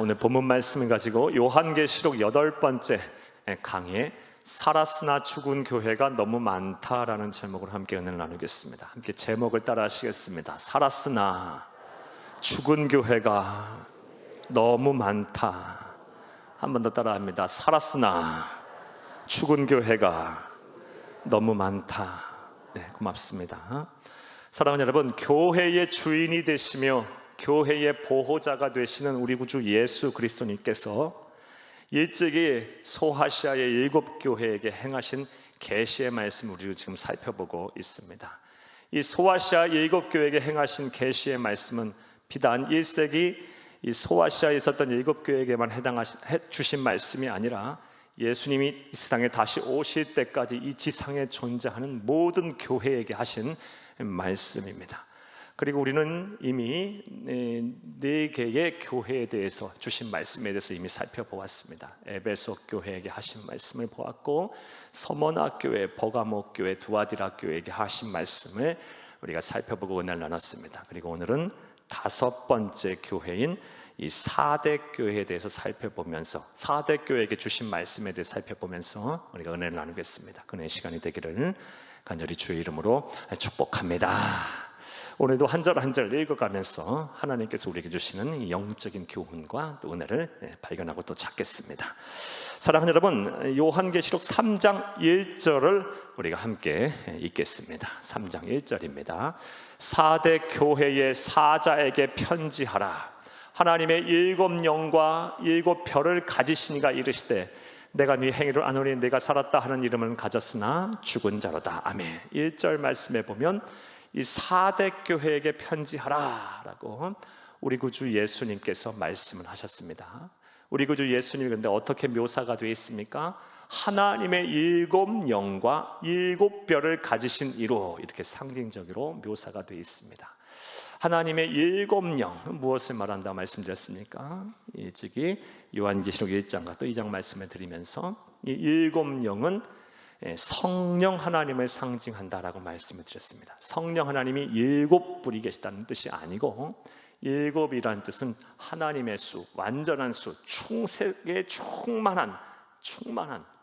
오늘 본문 말씀을 가지고 요한계시록 8번째 강의에 살았으나 죽은 교회가 너무 많다라는 제목으로 함께 은혜를 나누겠습니다. 함께 제목을 따라 하시겠습니다. 살았으나 죽은 교회가 너무 많다. 한 번 더 따라합니다. 살았으나 죽은 교회가 너무 많다. 네, 고맙습니다. 사랑하는 여러분, 교회의 주인이 되시며 교회의 보호자가 되시는 우리 구주 예수 그리스도님께서 일찍이 소아시아의 7교회에게 행하신 계시의 말씀을 우리가 지금 살펴보고 있습니다. 이 소아시아 7교회에게 행하신 계시의 말씀은 비단 1세기 이 소아시아에 있었던 7교회에게만 주신 말씀이 아니라 예수님이 이 세상에 다시 오실 때까지 이 지상에 존재하는 모든 교회에게 하신 말씀입니다. 그리고 우리는 이미 4개의 교회에 대해서 주신 말씀에 대해서 이미 살펴보았습니다. 에베소 교회에게 하신 말씀을 보았고, 서머나 교회, 버가모 교회, 두아디라 교회에게 하신 말씀을 우리가 살펴보고 은혜를 나눴습니다. 그리고 오늘은 5번째 교회인 이 사대 교회에 대해서 살펴보면서, 사대 교회에게 주신 말씀에 대해서 살펴보면서 우리가 은혜를 나누겠습니다. 그의 시간이 되기를 간절히 주의 이름으로 축복합니다. 오늘도 한 절 한 절 읽어가면서 하나님께서 우리에게 주시는 영적인 교훈과 또 은혜를 발견하고 또 찾겠습니다. 사랑하는 여러분, 요한계시록 3장 1절을 우리가 함께 읽겠습니다. 3장 1절입니다. 사대 교회의 사자에게 편지하라. 하나님의 7영과 7별을 가지신 이가 이르시되 내가 네 행위를 아노니 내가 살았다 하는 이름은 가졌으나 죽은 자로다. 아멘. 1절 말씀에 보면 이 사대 교회에게 편지하라 라고 우리 구주 예수님께서 말씀을 하셨습니다. 우리 구주 예수님이 그런데 어떻게 묘사가 되어 있습니까? 하나님의 7영과 7별을 가지신 이로 이렇게 상징적으로 묘사가 되어 있습니다. 하나님의 7영, 무엇을 말한다 말씀드렸습니까? 일찍이 요한계시록 1장과 또 2장 말씀을 드리면서 이 7영은 성령 하나님을 상징한다라고 말씀을 드렸습니다. 성령 하나님이 7분이 계시다는 뜻이 아니고, 7이라는 뜻은 하나님의 수, 완전한 수, 충색에 충만한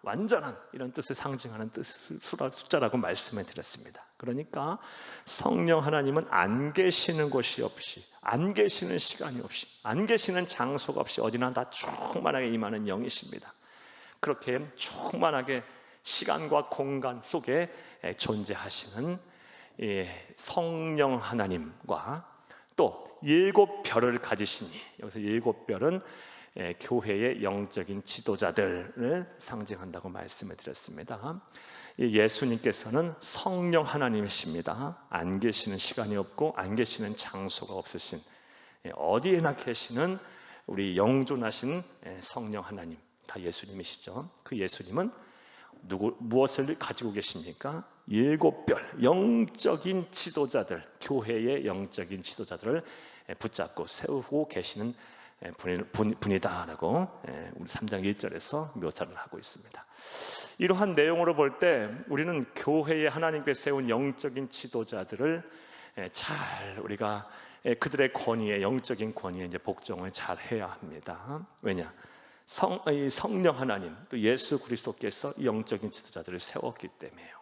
완전한 이런 뜻을 상징하는 숫자라고 말씀을 드렸습니다. 그러니까 성령 하나님은 안 계시는 곳이 없이, 안 계시는 시간이 없이, 안 계시는 장소가 없이 어디나 다 충만하게 임하는 영이십니다. 그렇게 충만하게 시간과 공간 속에 존재하시는 성령 하나님과 또 7별을 가지시니, 여기서 7별은 교회의 영적인 지도자들을 상징한다고 말씀을 드렸습니다. 예수님께서는 성령 하나님이십니다. 안 계시는 시간이 없고 안 계시는 장소가 없으신, 어디에나 계시는 우리 영존하신 성령 하나님, 다 예수님이시죠. 그 예수님은 무엇을 가지고 계십니까? 7별 영적인 지도자들, 교회의 영적인 지도자들을 붙잡고 세우고 계시는 분이다라고 우리 3장 1절에서 묘사를 하고 있습니다. 이러한 내용으로 볼 때 우리는 교회에 하나님께서 세운 영적인 지도자들을 잘 우리가 그들의 권위에, 영적인 권위에 이제 복종을 잘 해야 합니다. 왜냐? 성령 하나님, 또 예수 그리스도께서 영적인 지도자들을 세웠기 때문에요.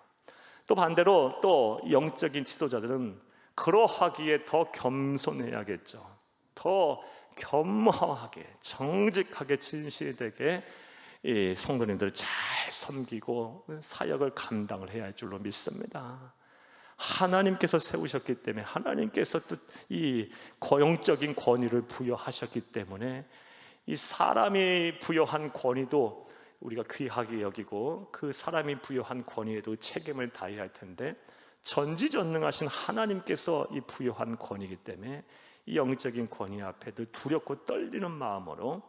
또 반대로 또 영적인 지도자들은 그러하기에 더 겸손해야겠죠. 더 겸허하게, 정직하게, 진실되게 이 성도님들을 잘 섬기고 사역을 감당을 해야 할 줄로 믿습니다. 하나님께서 세우셨기 때문에, 하나님께서 또 이 영적인 권위를 부여하셨기 때문에 이 사람이 부여한 권위도 우리가 귀하게 여기고, 그 사람이 부여한 권위에도 책임을 다해야 할 텐데, 전지전능하신 하나님께서 이 부여한 권위이기 때문에 이 영적인 권위 앞에 늘 두렵고 떨리는 마음으로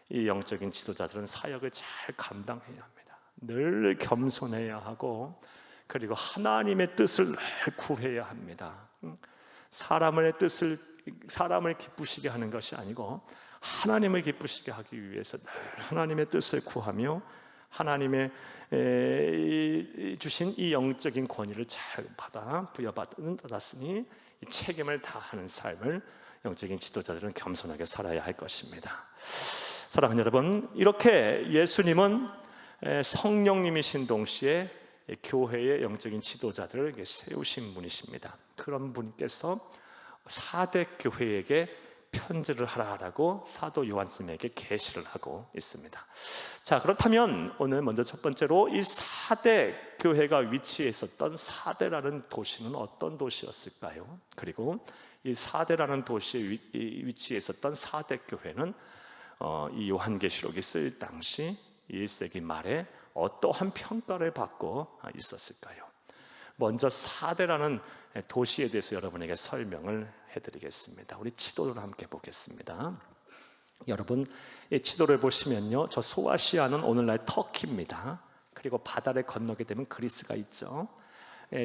이 영적인 지도자들은 사역을 잘 감당해야 합니다. 늘 겸손해야 하고, 그리고 하나님의 뜻을 늘 구해야 합니다. 사람의 뜻을, 사람을 기쁘시게 하는 것이 아니고 하나님을 기쁘시게 하기 위해서 늘 하나님의 뜻을 구하며 하나님의 주신 이 영적인 권위를 잘 받아 부여받았으니 이 책임을 다하는 삶을 영적인 지도자들은 겸손하게 살아야 할 것입니다. 사랑하는 여러분, 이렇게 예수님은 성령님이신 동시에 교회의 영적인 지도자들을 세우신 분이십니다. 그런 분께서 4대 교회에게 편지를 하라고 사도 요한스님에게 계시를 하고 있습니다. 자, 그렇다면 오늘 먼저 첫 번째로 이 4대 교회가 위치해 있었던 4대라는 도시는 어떤 도시였을까요? 그리고 이 4대라는 도시에 위치해 있었던 4대 교회는 이 요한계시록이 쓰일 당시 1세기 말에 어떠한 평가를 받고 있었을까요? 먼저 4대라는 도시에 대해서 여러분에게 설명을 해드리겠습니다. 우리 지도를 함께 보겠습니다. 여러분, 이 지도를 보시면요, 저 소아시아는 오늘날 터키입니다. 그리고 바다를 건너게 되면 그리스가 있죠.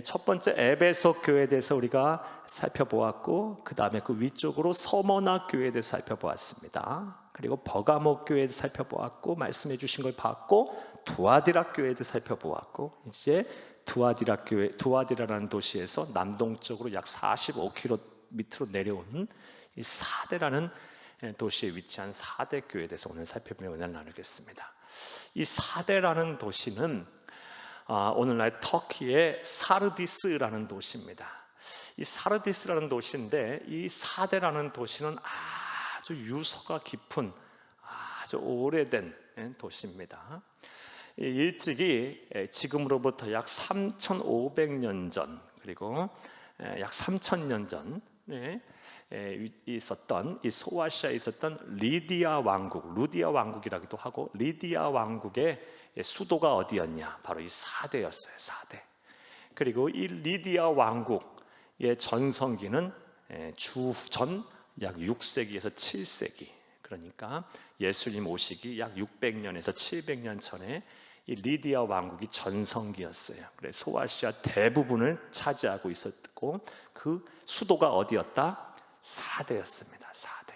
첫 번째 에베소 교회에 대해서 우리가 살펴보았고, 그 다음에 그 위쪽으로 서머나 교회에 대해서 살펴보았습니다. 그리고 버가모 교회에 대해서 살펴보았고, 말씀해 주신 걸 봤고, 두아디라 교회에 대해서 살펴보았고, 이제 두아디라라는 도시에서 남동쪽으로 약 45km 밑으로 내려오는 이 사대라는 도시에 위치한 4대 교회에 대해서 오늘 살펴보며 은혜를 나누겠습니다. 이 사대라는 도시는 오늘날 터키의 사르디스라는 도시입니다. 이 사르디스라는 도시인데, 이 사대라는 도시는 아주 유서가 깊은 아주 오래된 도시입니다. 일찍이 지금으로부터 약 3,500년 전, 그리고 약 3,000년 전에 있었던 이 소아시아에 있었던 리디아 왕국, 루디아 왕국이라기도 하고, 리디아 왕국의 수도가 어디였냐? 바로 이 사대였어요. 사대. 그리고 이 리디아 왕국의 전성기는 주전 약 6세기에서 7세기, 그러니까 예수님 오시기 약 600년에서 700년 전에 이 리디아 왕국이 전성기였어요. 그래서 소아시아 대부분을 차지하고 있었고, 그 수도가 어디였다? 사대였습니다. 사대.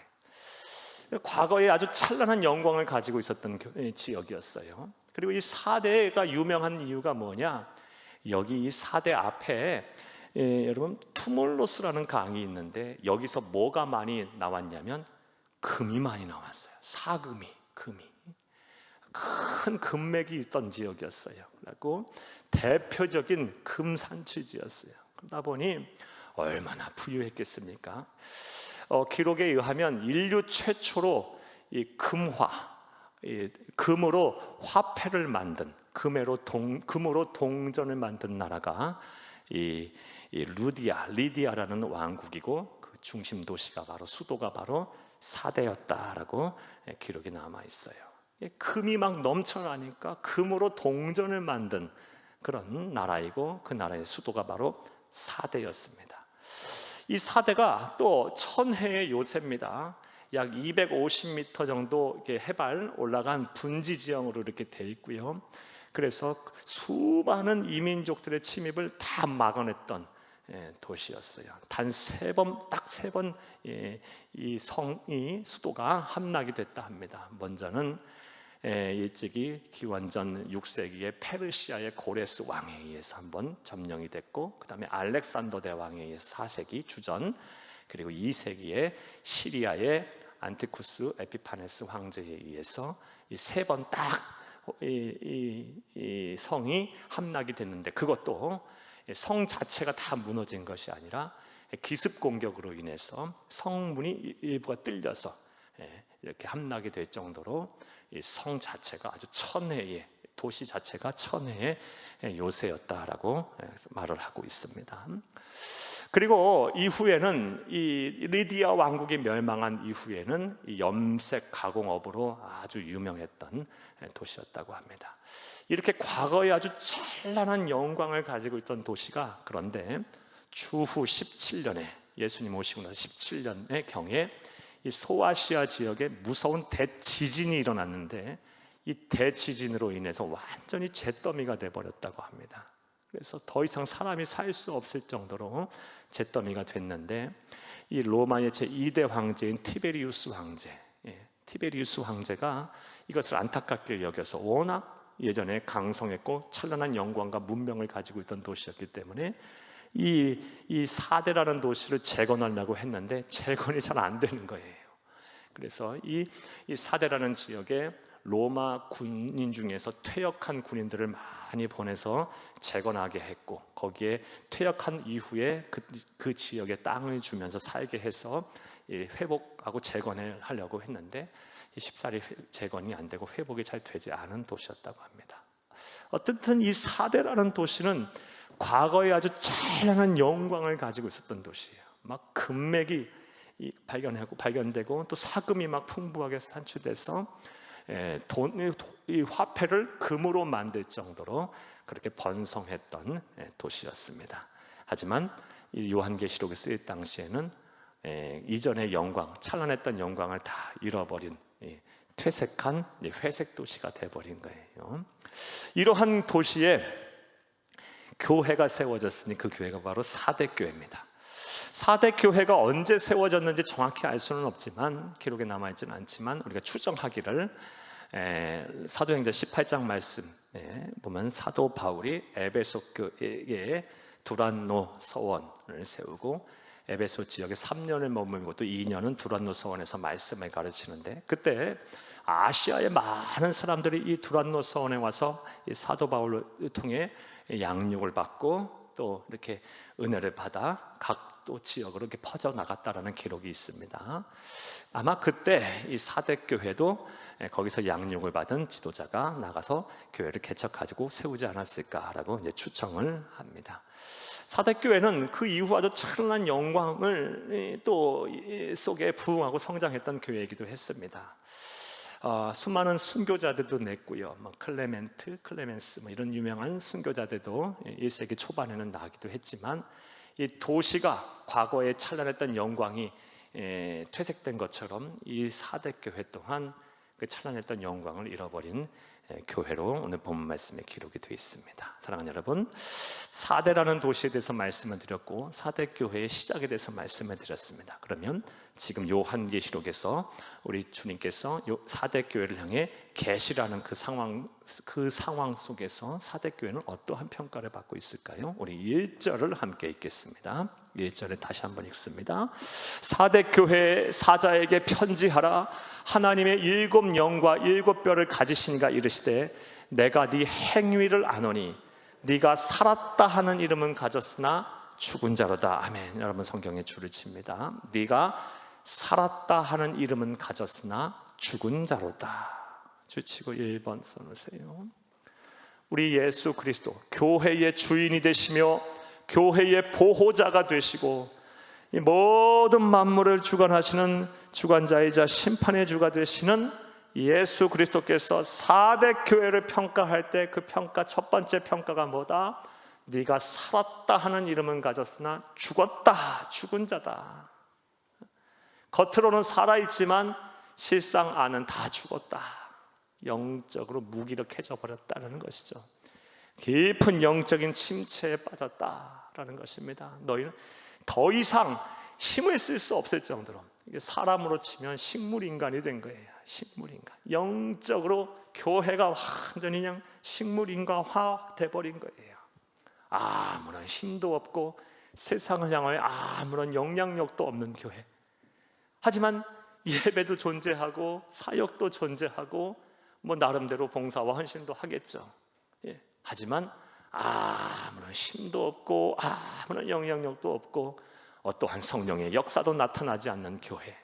과거에 아주 찬란한 영광을 가지고 있었던 지역이었어요. 그리고 이 사대가 유명한 이유가 뭐냐? 여기 이 사대 앞에 여러분 투몰로스라는 강이 있는데, 여기서 뭐가 많이 나왔냐면 금이 많이 나왔어요. 사금이, 금이. 큰 금맥이 있던 지역이었어요. 그리고 대표적인 금 산취지였어요. 그러다 보니 얼마나 부유했겠습니까? 기록에 의하면 인류 최초로 이 금화, 금으로 화폐를 만든, 금으로 동전을 만든 나라가 이 리디아라는 왕국이고, 그 중심 도시가 바로, 수도가 바로 사대였다라고 기록이 남아 있어요. 금이 막 넘쳐나니까 금으로 동전을 만든 그런 나라이고, 그 나라의 수도가 바로 사대였습니다. 이 사대가 또 천혜의 요새입니다. 약 250m 정도 이렇게 해발 올라간 분지 지형으로 이렇게 돼 있고요. 그래서 수많은 이민족들의 침입을 다 막아냈던 도시였어요. 단 딱 세 번 이 성이, 수도가 함락이 됐다 합니다. 먼저는 일찍이 기원전 6세기에 페르시아의 고레스 왕에 의해서 한번 점령이 됐고, 그 다음에 알렉산더 대왕에 의해서 4세기 주전, 그리고 2세기에 시리아의 안티쿠스 에피파네스 황제에 의해서 이 세 번 딱 이 성이 함락이 됐는데, 그것도 성 자체가 다 무너진 것이 아니라 기습 공격으로 인해서 성문이 일부가 뚫려서 이렇게 함락이 될 정도로 이 성 자체가 아주 천혜의, 도시 자체가 천혜의 요새였다라고 말을 하고 있습니다. 그리고 이후에는 이 리디아 왕국이 멸망한 이후에는 이 염색 가공업으로 아주 유명했던 도시였다고 합니다. 이렇게 과거에 아주 찬란한 영광을 가지고 있던 도시가, 그런데 주후 17년에, 예수님 오시고 나서 17년의 경에 이 소아시아 지역에 무서운 대지진이 일어났는데, 이 대지진으로 인해서 완전히 잿더미가 돼버렸다고 합니다. 그래서 더 이상 사람이 살 수 없을 정도로 잿더미가 됐는데, 이 로마의 제2대 황제인 티베리우스 황제가 이것을 안타깝게 여겨서, 워낙 예전에 강성했고 찬란한 영광과 문명을 가지고 있던 도시였기 때문에 이 사대라는 도시를 재건하려고 했는데 재건이 잘 안 되는 거예요. 그래서 이 사대라는 지역에 로마 군인 중에서 퇴역한 군인들을 많이 보내서 재건하게 했고, 거기에 퇴역한 이후에 그 지역에 땅을 주면서 살게 해서 회복하고 재건을 하려고 했는데 쉽사리 재건이 안 되고 회복이 잘 되지 않은 도시였다고 합니다. 어쨌든 이 사대라는 도시는 과거에 아주 찬란한 영광을 가지고 있었던 도시예요. 막 금맥이 발견되고 또 사금이 막 풍부하게 산출돼서 이 화폐를 금으로 만들 정도로 그렇게 번성했던 도시였습니다. 하지만 이 요한계시록에 쓰일 당시에는 이전의 영광, 찬란했던 영광을 다 잃어버린 퇴색한 회색 도시가 되어버린 거예요. 이러한 도시에 교회가 세워졌으니 그 교회가 바로 사대교회입니다. 사대교회가 언제 세워졌는지 정확히 알 수는 없지만, 기록에 남아있지는 않지만 우리가 추정하기를 사도행전 18장 말씀 보면 사도 바울이 에베소 교회에 두란노 서원을 세우고 에베소 지역에 3년을 머물고 또 2년은 두란노 서원에서 말씀을 가르치는데, 그때 아시아의 많은 사람들이 이 두란노 서원에 와서 이 사도 바울을 통해 양육을 받고 또 이렇게 은혜를 받아 각 또 지역으로 이렇게 퍼져 나갔다라는 기록이 있습니다. 아마 그때 이 사대교회도 거기서 양육을 받은 지도자가 나가서 교회를 개척하고 세우지 않았을까라고 이제 추정을 합니다. 사대교회는 그 이후 아주 찬란한 영광을 또 속에 부흥하고 성장했던 교회이기도 했습니다. 수많은 순교자들도 냈고요. 클레멘스 이런 유명한 순교자들도 1세기 초반에는 나기도 했지만, 이 도시가 과거에 찬란했던 영광이 퇴색된 것처럼 이 사대교회 또한 그 찬란했던 영광을 잃어버린 교회로 오늘 본문 말씀에 기록이 되어 있습니다. 사랑하는 여러분, 사대라는 도시에 대해서 말씀을 드렸고 사대교회의 시작에 대해서 말씀을 드렸습니다. 그러면 지금 요한계시록에서 우리 주님께서 사대교회를 향해 계시라는 그 상황 속에서 사대교회는 어떠한 평가를 받고 있을까요? 우리 1절을 함께 읽겠습니다. 1절에 다시 한번 읽습니다. 사대교회 사자에게 편지하라. 하나님의 7 영과 7 뼈를 가지신가 이르시되 내가 네 행위를 아노니 네가 살았다 하는 이름은 가졌으나 죽은 자로다. 아멘. 여러분 성경에 줄을 칩니다. 네가 살았다 하는 이름은 가졌으나 죽은 자로다. 줄치고 1번 써놓으세요. 우리 예수 그리스도 교회의 주인이 되시며 교회의 보호자가 되시고 이 모든 만물을 주관하시는 주관자이자 심판의 주가 되시는 예수 그리스도께서 4대 교회를 평가할 때 그 평가 첫 번째 평가가 뭐다? 네가 살았다 하는 이름은 가졌으나 죽었다, 죽은 자다. 겉으로는 살아있지만 실상 안은 다 죽었다. 영적으로 무기력해져 버렸다는 것이죠. 깊은 영적인 침체에 빠졌다라는 것입니다. 너희는 더 이상 힘을 쓸 수 없을 정도로, 사람으로 치면 식물인간이 된 거예요. 식물인간. 영적으로 교회가 완전히 그냥 식물인간화 돼버린 거예요. 아무런 힘도 없고 세상을 향하여 아무런 영향력도 없는 교회. 하지만 예배도 존재하고 사역도 존재하고 나름대로 봉사와 헌신도 하겠죠. 하지만 아무런 힘도 없고 아무런 영향력도 없고 어떠한 성령의 역사도 나타나지 않는 교회,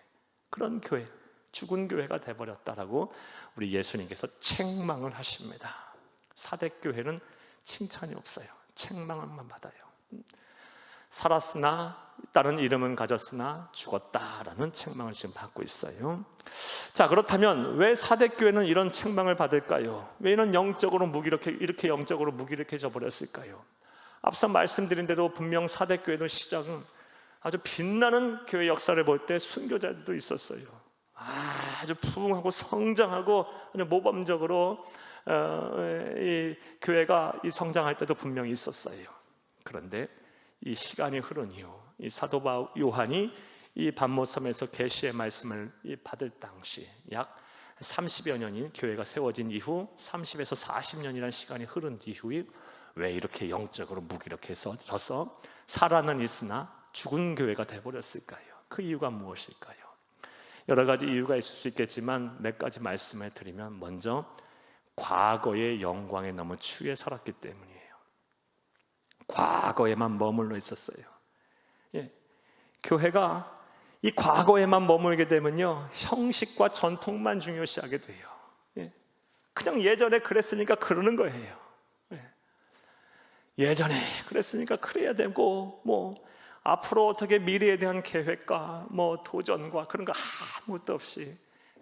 그런 교회, 죽은 교회가 되어버렸다라고 우리 예수님께서 책망을 하십니다. 사대교회는 칭찬이 없어요. 책망만 받아요. 살았으나 다른 이름은 가졌으나 죽었다라는 책망을 지금 받고 있어요. 자, 그렇다면 왜 사대교회는 이런 책망을 받을까요? 왜 이런 영적으로 이렇게 영적으로 무기력해져 버렸을까요? 앞서 말씀드린 대로 분명 사대교회는 시작은 아주 빛나는 교회 역사를 볼 때 순교자들도 있었어요. 아주 부흥하고 성장하고 모범적으로 이 교회가 성장할 때도 분명히 있었어요. 그런데 이 시간이 흐른 이후 이 사도 요한이 이 patmos섬에서 계시의 말씀을 받을 당시 약 30여 년이 교회가 세워진 이후 30에서 40년이라는 시간이 흐른 이후에 왜 이렇게 영적으로 무기력해져서 살아는 있으나 죽은 교회가 돼버렸을까요? 그 이유가 무엇일까요? 여러 가지 이유가 있을 수 있겠지만 몇 가지 말씀을 드리면, 먼저 과거의 영광에 너무 취해 살았기 때문이에요. 과거에만 머물러 있었어요. 교회가 이 과거에만 머물게 되면요, 형식과 전통만 중요시하게 돼요. 그냥 예전에 그랬으니까 그러는 거예요. 예전에 그랬으니까 그래야 되고, 앞으로 어떻게 미래에 대한 계획과 도전과 그런 거 아무것도 없이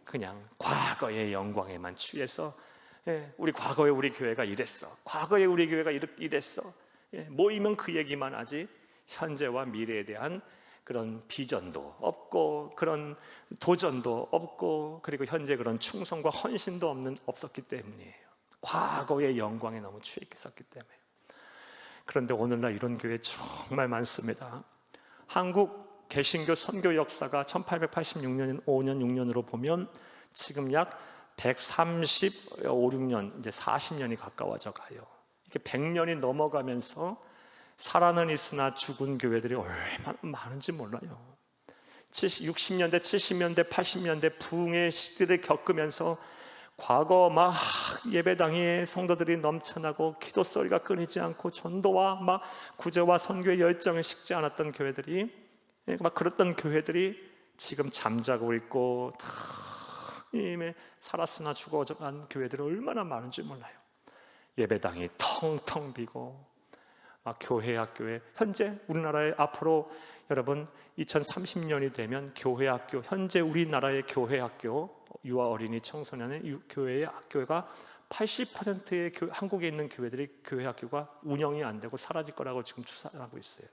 그냥 과거의 영광에만 취해서, 우리 과거에 우리 교회가 이랬어, 과거에 우리 교회가 이랬어, 모이면 그 얘기만 하지 현재와 미래에 대한 그런 비전도 없고, 그런 도전도 없고, 그리고 현재 그런 충성과 헌신도 없었기 때문이에요. 과거의 영광에 너무 취해 있었기 때문에. 그런데 오늘날 이런 교회 정말 많습니다. 한국 개신교 선교 역사가 1886년, 5년, 6년으로 보면 지금 약 135, 6년, 이제 40년이 가까워져 가요. 이게 100년이 넘어가면서 살아는 있으나 죽은 교회들이 얼마나 많은지 몰라요. 60년대, 70년대, 80년대 부흥의 시대를 겪으면서 과거 막 예배당에 성도들이 넘쳐나고 기도 소리가 끊이지 않고 전도와 막 구제와 선교의 열정을 식지 않았던 교회들이, 막 그랬던 교회들이 지금 잠자고 있고 이미 살았으나 죽어간 교회들이 얼마나 많은지 몰라요. 예배당이 텅텅 비고 막 교회 학교에, 현재 우리나라에 앞으로 여러분 2030년이 되면 교회 학교, 현재 우리나라의 교회 학교, 유아 어린이 청소년의 교회의 학교가 80%의 한국에 있는 교회들이 교회 학교가 운영이 안 되고 사라질 거라고 지금 추산하고 있어요.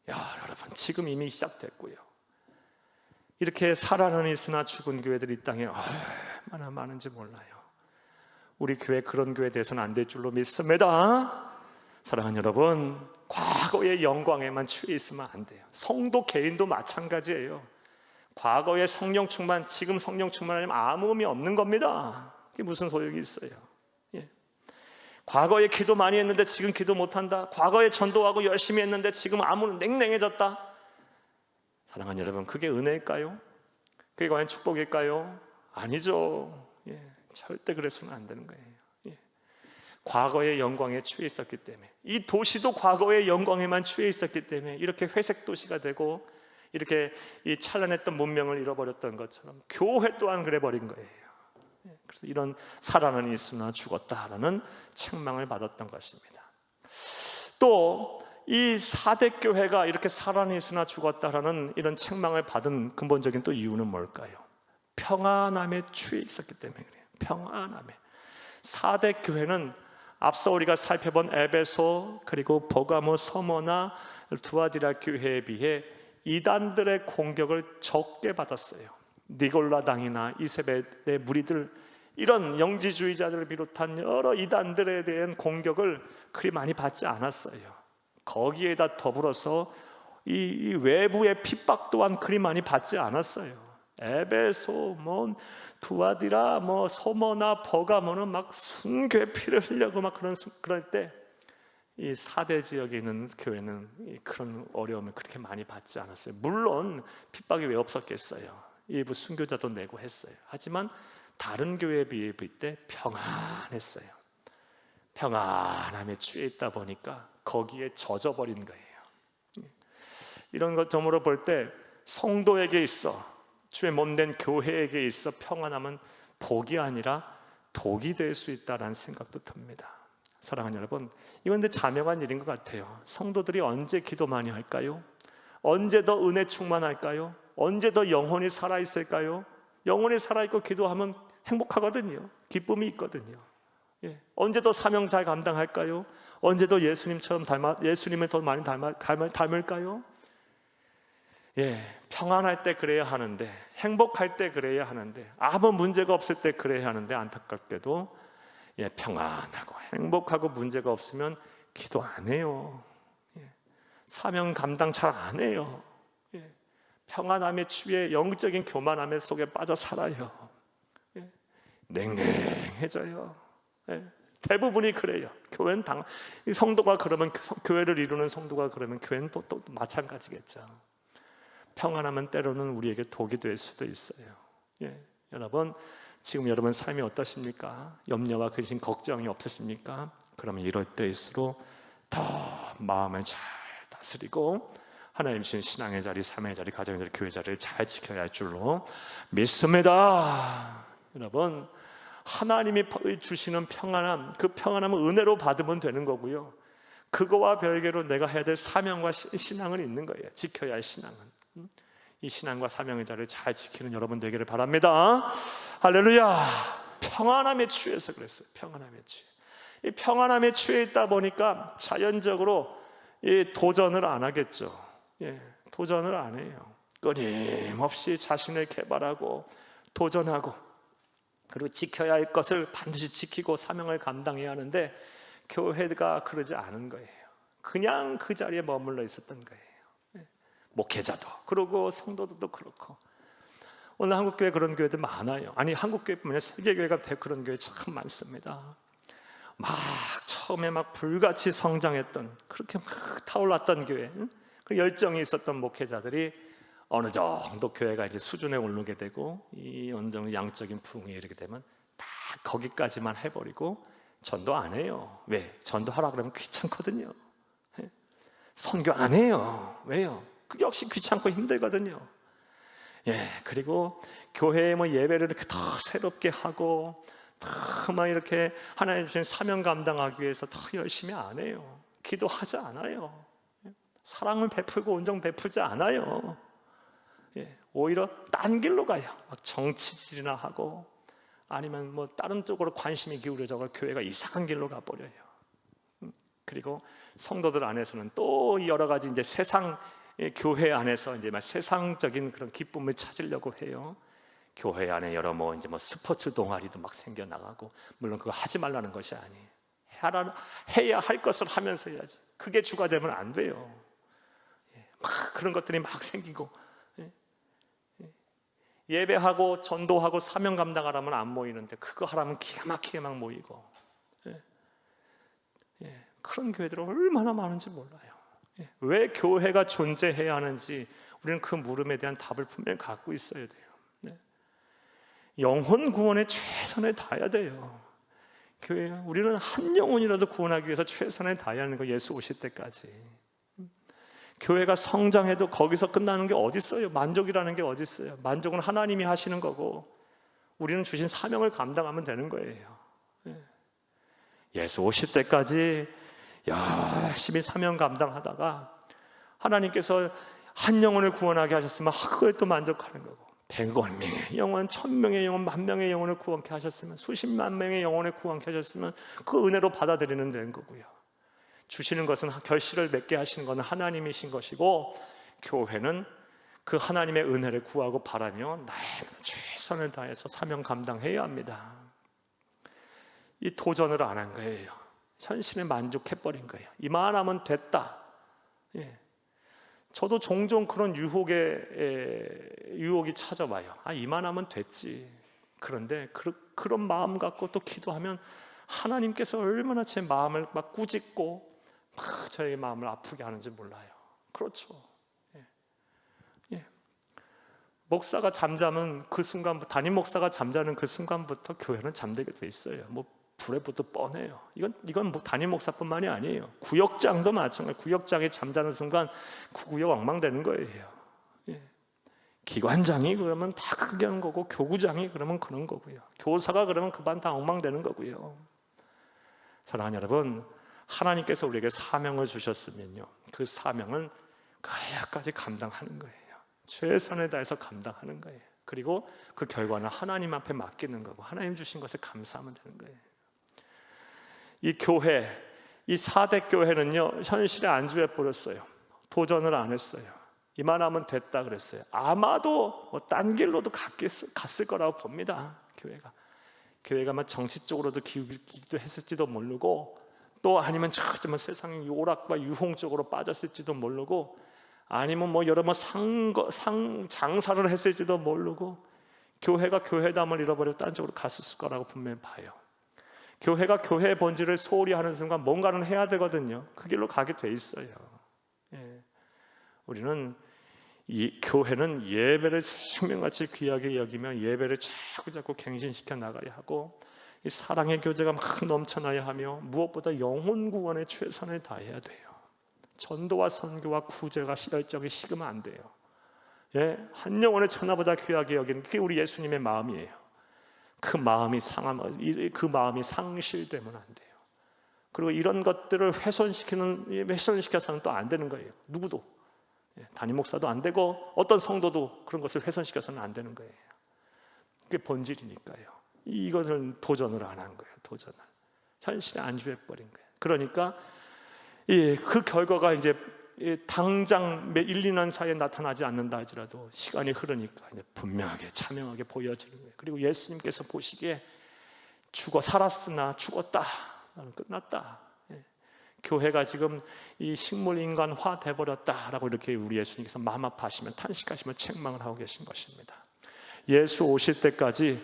야, 여러분, 지금 이미 시작됐고요. 이렇게 살아는 있으나 죽은 교회들이 이 땅에 얼마나 많은지 몰라요. 우리 교회 그런 교회에 대해서는 안 될 줄로 믿습니다. 사랑하는 여러분, 과거의 영광에만 취해 있으면 안 돼요. 성도 개인도 마찬가지예요. 과거의 성령 충만, 지금 성령 충만하면 아무 의미 없는 겁니다. 그게 무슨 소용이 있어요? 과거에 기도 많이 했는데 지금 기도 못한다. 과거에 전도하고 열심히 했는데 지금 아무는 냉랭해졌다. 사랑하는 여러분, 그게 은혜일까요? 그게 과연 축복일까요? 아니죠. 절대 그래서는 안 되는 거예요. 과거의 영광에 취해 있었기 때문에, 이 도시도 과거의 영광에만 취해 있었기 때문에 이렇게 회색 도시가 되고 이렇게 이 찬란했던 문명을 잃어버렸던 것처럼 교회 또한 그래 버린 거예요. 그래서 이런 살아는 있으나 죽었다라는 책망을 받았던 것입니다. 또 이 사대교회가 이렇게 살아는 있으나 죽었다라는 이런 책망을 받은 근본적인 또 이유는 뭘까요? 평안함에 취해 있었기 때문에 그래요. 평안함에. 사대교회는 앞서 우리가 살펴본 에베소, 그리고 버가모, 서머나 두아디라 교회에 비해 이단들의 공격을 적게 받았어요. 니골라당이나 이세벨의 무리들, 이런 영지주의자들을 비롯한 여러 이단들에 대한 공격을 그리 많이 받지 않았어요. 거기에다 더불어서 이 외부의 핍박 또한 그리 많이 받지 않았어요. 에베소, 두아디라, 소머나 버가모는 막 순교의 피를 흘려고 막 그럴 때, 이 사대 지역에 있는 교회는 그런 어려움을 그렇게 많이 받지 않았어요. 물론 핍박이 왜 없었겠어요. 일부 순교자도 내고 했어요. 하지만 다른 교회에 비해 때 평안했어요. 평안함에 취해 있다 보니까 거기에 젖어버린 거예요. 이런 것 점으로 볼 때 성도에게 있어, 주의 몸된 교회에게 있어 평안함은 복이 아니라 독이 될 수 있다는 생각도 듭니다. 사랑하는 여러분, 이건 근데 자명한 일인 것 같아요. 성도들이 언제 기도 많이 할까요? 언제 더 은혜 충만할까요? 언제 더 영혼이 살아있을까요? 영혼이 살아있고 기도하면 행복하거든요. 기쁨이 있거든요. 언제 더 사명 잘 감당할까요? 언제 더 예수님처럼 예수님을 더 많이 닮을까요? 평안할 때 그래야 하는데, 행복할 때 그래야 하는데, 아무 문제가 없을 때 그래야 하는데, 안타깝게도 평안하고 행복하고 문제가 없으면 기도 안 해요. 사명 감당 잘 안 해요. 평안함에 취해 영적인 교만함 속에 빠져 살아요. 냉랭해져요. 대부분이 그래요. 교회는 성도가 그러면 교회를 이루는 성도가 그러면 교회는 또 마찬가지겠죠. 평안하면 때로는 우리에게 독이 될 수도 있어요. 예, 여러분 지금 여러분 삶이 어떠십니까? 염려와 근심, 걱정이 없으십니까? 그러면 이럴 때일수록 더 마음을 잘 다스리고 하나님 주신 신앙의 자리, 삶의 자리, 가정의 자리, 교회 자리를 잘 지켜야 할 줄로 믿습니다. 여러분 하나님이 주시는 평안함, 그 평안함은 은혜로 받으면 되는 거고요, 그거와 별개로 내가 해야 될 사명과 신앙은 있는 거예요. 지켜야 할 신앙은. 이 신앙과 사명의 자리를 잘 지키는 여러분 되기를 바랍니다. 할렐루야. 평안함에 취해서 그랬어요. 평안함에 취해. 이 평안함에 취해 있다 보니까 자연적으로 이 도전을 안 하겠죠. 예, 도전을 안 해요. 끊임없이 자신을 개발하고 도전하고, 그리고 지켜야 할 것을 반드시 지키고 사명을 감당해야 하는데 교회가 그러지 않은 거예요. 그냥 그 자리에 머물러 있었던 거예요. 목회자도 그러고 성도들도 그렇고. 오늘 한국교회 그런 교회들 많아요. 아니 한국교회뿐만 아니라 세계교회가 그런 교회 참 많습니다. 막 처음에 막 불같이 성장했던, 그렇게 막 타올랐던 교회, 그 열정이 있었던 목회자들이 어느 정도 교회가 이제 수준에 오르게 되고 이 어느 정도 양적인 부흥에 이르게 되면 다 거기까지만 해버리고 전도 안 해요. 왜? 전도하라 그러면 귀찮거든요. 선교 안 해요. 왜요? 그게 역시 귀찮고 힘들거든요. 예, 그리고 교회에 뭐 예배를 이렇게 더 새롭게 하고 더 막 이렇게 하나님 주신 사명 감당하기 위해서 더 열심히 안 해요. 기도하지 않아요. 사랑을 베풀고 온정 베풀지 않아요. 예, 오히려 딴 길로 가요. 막 정치질이나 하고 아니면 뭐 다른 쪽으로 관심이 기울어져 교회가 이상한 길로 가버려요. 그리고 성도들 안에서는 또 여러 가지 이제 세상, 교회 안에서 이제 막 세상적인 그런 기쁨을 찾으려고 해요. 교회 안에 여러 뭐 스포츠 동아리도 막 생겨 나가고, 물론 그거 하지 말라는 것이 아니에요. 해야 할 것을 하면서 해야지. 그게 주가 되면 안 돼요. 막 그런 것들이 막 생기고, 예배하고 전도하고 사명 감당하라면 안 모이는데 그거 하라면 기가 막히게 막 모이고, 그런 교회들은 얼마나 많은지 몰라요. 왜 교회가 존재해야 하는지 우리는 그 물음에 대한 답을 분명히 갖고 있어야 돼요. 영혼 구원에 최선을 다해야 돼요. 교회, 우리는 한 영혼이라도 구원하기 위해서 최선을 다해야 하는 거, 예수 오실 때까지. 교회가 성장해도 거기서 끝나는 게 어디 있어요? 만족이라는 게 어디 있어요? 만족은 하나님이 하시는 거고 우리는 주신 사명을 감당하면 되는 거예요. 예수 오실 때까지 열심히 사명 감당하다가 하나님께서 한 영혼을 구원하게 하셨으면 그거에 또 만족하는 거고, 100만 명의 영혼, 1000명의 영혼, 10,000명의 영혼을 구원케 하셨으면, 수십만 명의 영혼을 구원케 하셨으면 그 은혜로 받아들이는 되는 거고요. 주시는 것은, 결실을 맺게 하시는 것은 하나님이신 것이고, 교회는 그 하나님의 은혜를 구하고 바라며 나의 최선을 다해서 사명 감당해야 합니다. 이 도전을 안 한 거예요. 현실에 만족해버린 거예요. 이만하면 됐다. 저도 종종 그런 유혹이 찾아와요. 이만하면 됐지. 그런데 그런 마음 갖고 또 기도하면 하나님께서 얼마나 제 마음을 막 꾸짖고 막 저의 마음을 아프게 하는지 몰라요. 그렇죠. 목사가 잠자면 그 순간부터, 담임 목사가 잠자는 그 순간부터 교회는 잠들게 돼 있어요. 뭐 불에 보듯 뻔해요. 이건 뭐 담임 목사뿐만이 아니에요. 구역장도 마찬가지예요. 구역장이 잠자는 순간 그 구역 엉망되는 거예요. 기관장이 그러면 다 크게 하는 거고, 교구장이 그러면 그런 거고요, 교사가 그러면 그 반 다 엉망되는 거고요. 사랑하는 여러분, 하나님께서 우리에게 사명을 주셨으면요, 그 사명은 끝까지 감당하는 거예요. 최선을 다해서 감당하는 거예요. 그리고 그 결과는 하나님 앞에 맡기는 거고, 하나님 주신 것을 감사하면 되는 거예요. 이 교회, 이 4대 교회는요, 현실에 안주해 버렸어요. 도전을 안 했어요. 이만하면 됐다 그랬어요. 아마도 뭐 딴 길로도 갔을 거라고 봅니다. 교회가 막 정치 쪽으로도 기도 했을지도 모르고, 또 아니면 정말 세상의 오락과 유흥 쪽으로 빠졌을지도 모르고, 아니면 뭐 여러 장사를 했을지도 모르고, 교회가 교회담을 잃어버리고 딴 쪽으로 갔을 거라고 분명히 봐요. 교회가 교회의 본질을 소홀히 하는 순간 뭔가는 해야 되거든요. 그 길로 가게 돼 있어요. 우리는 이 교회는 예배를 생명같이 귀하게 여기며 예배를 자꾸 갱신시켜 나가야 하고, 이 사랑의 교제가 막 넘쳐나야 하며, 무엇보다 영혼 구원에 최선을 다해야 돼요. 전도와 선교와 구제가 열정이 식으면 안 돼요. 한 영혼의 천하보다 귀하게 여기는 그게 우리 예수님의 마음이에요. 그 마음이 상실되면 안 돼요. 그리고 이런 것들을 훼손시켜서는 또 안 되는 거예요. 누구도, 담임 목사도 안 되고 어떤 성도도 그런 것을 훼손시켜서는 안 되는 거예요. 그게 본질이니까요. 이것을 도전을 안 한 거예요. 도전을 현실에 안주해 버린 거예요. 그러니까 그 결과가 이제 당장 1, 2년 사이에 나타나지 않는다 할지라도 시간이 흐르니까 이제 분명하게 자명하게 보여지는 거예요. 그리고 예수님께서 보시기에 살았으나 죽었다, 나는 끝났다, 교회가 지금 이 식물인간화 돼버렸다라고 이렇게 우리 예수님께서 마음 아파하시면, 탄식하시며 책망을 하고 계신 것입니다. 예수 오실 때까지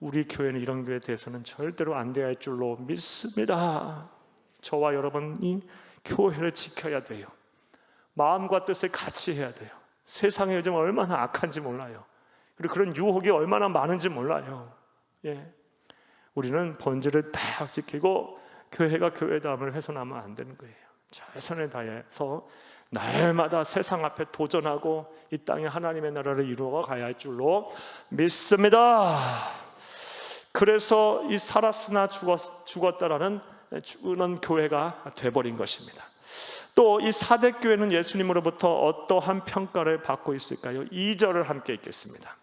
우리 교회는 이런 교회에 대해서는 절대로 안 돼야 할 줄로 믿습니다. 저와 여러분이 교회를 지켜야 돼요. 마음과 뜻을 같이 해야 돼요. 세상이 요즘 얼마나 악한지 몰라요. 그리고 그런 유혹이 얼마나 많은지 몰라요. 우리는 본질을 딱 지키고 교회가 교회다움을 훼손하면 안 되는 거예요. 최선을 다해서 날마다 세상 앞에 도전하고 이 땅에 하나님의 나라를 이루어 가야 할 줄로 믿습니다. 그래서 이 살았으나 죽었다라는 죽는 교회가 돼버린 것입니다. 또 이 사대교회는 예수님으로부터 어떠한 평가를 받고 있을까요? 2절을 함께 읽겠습니다.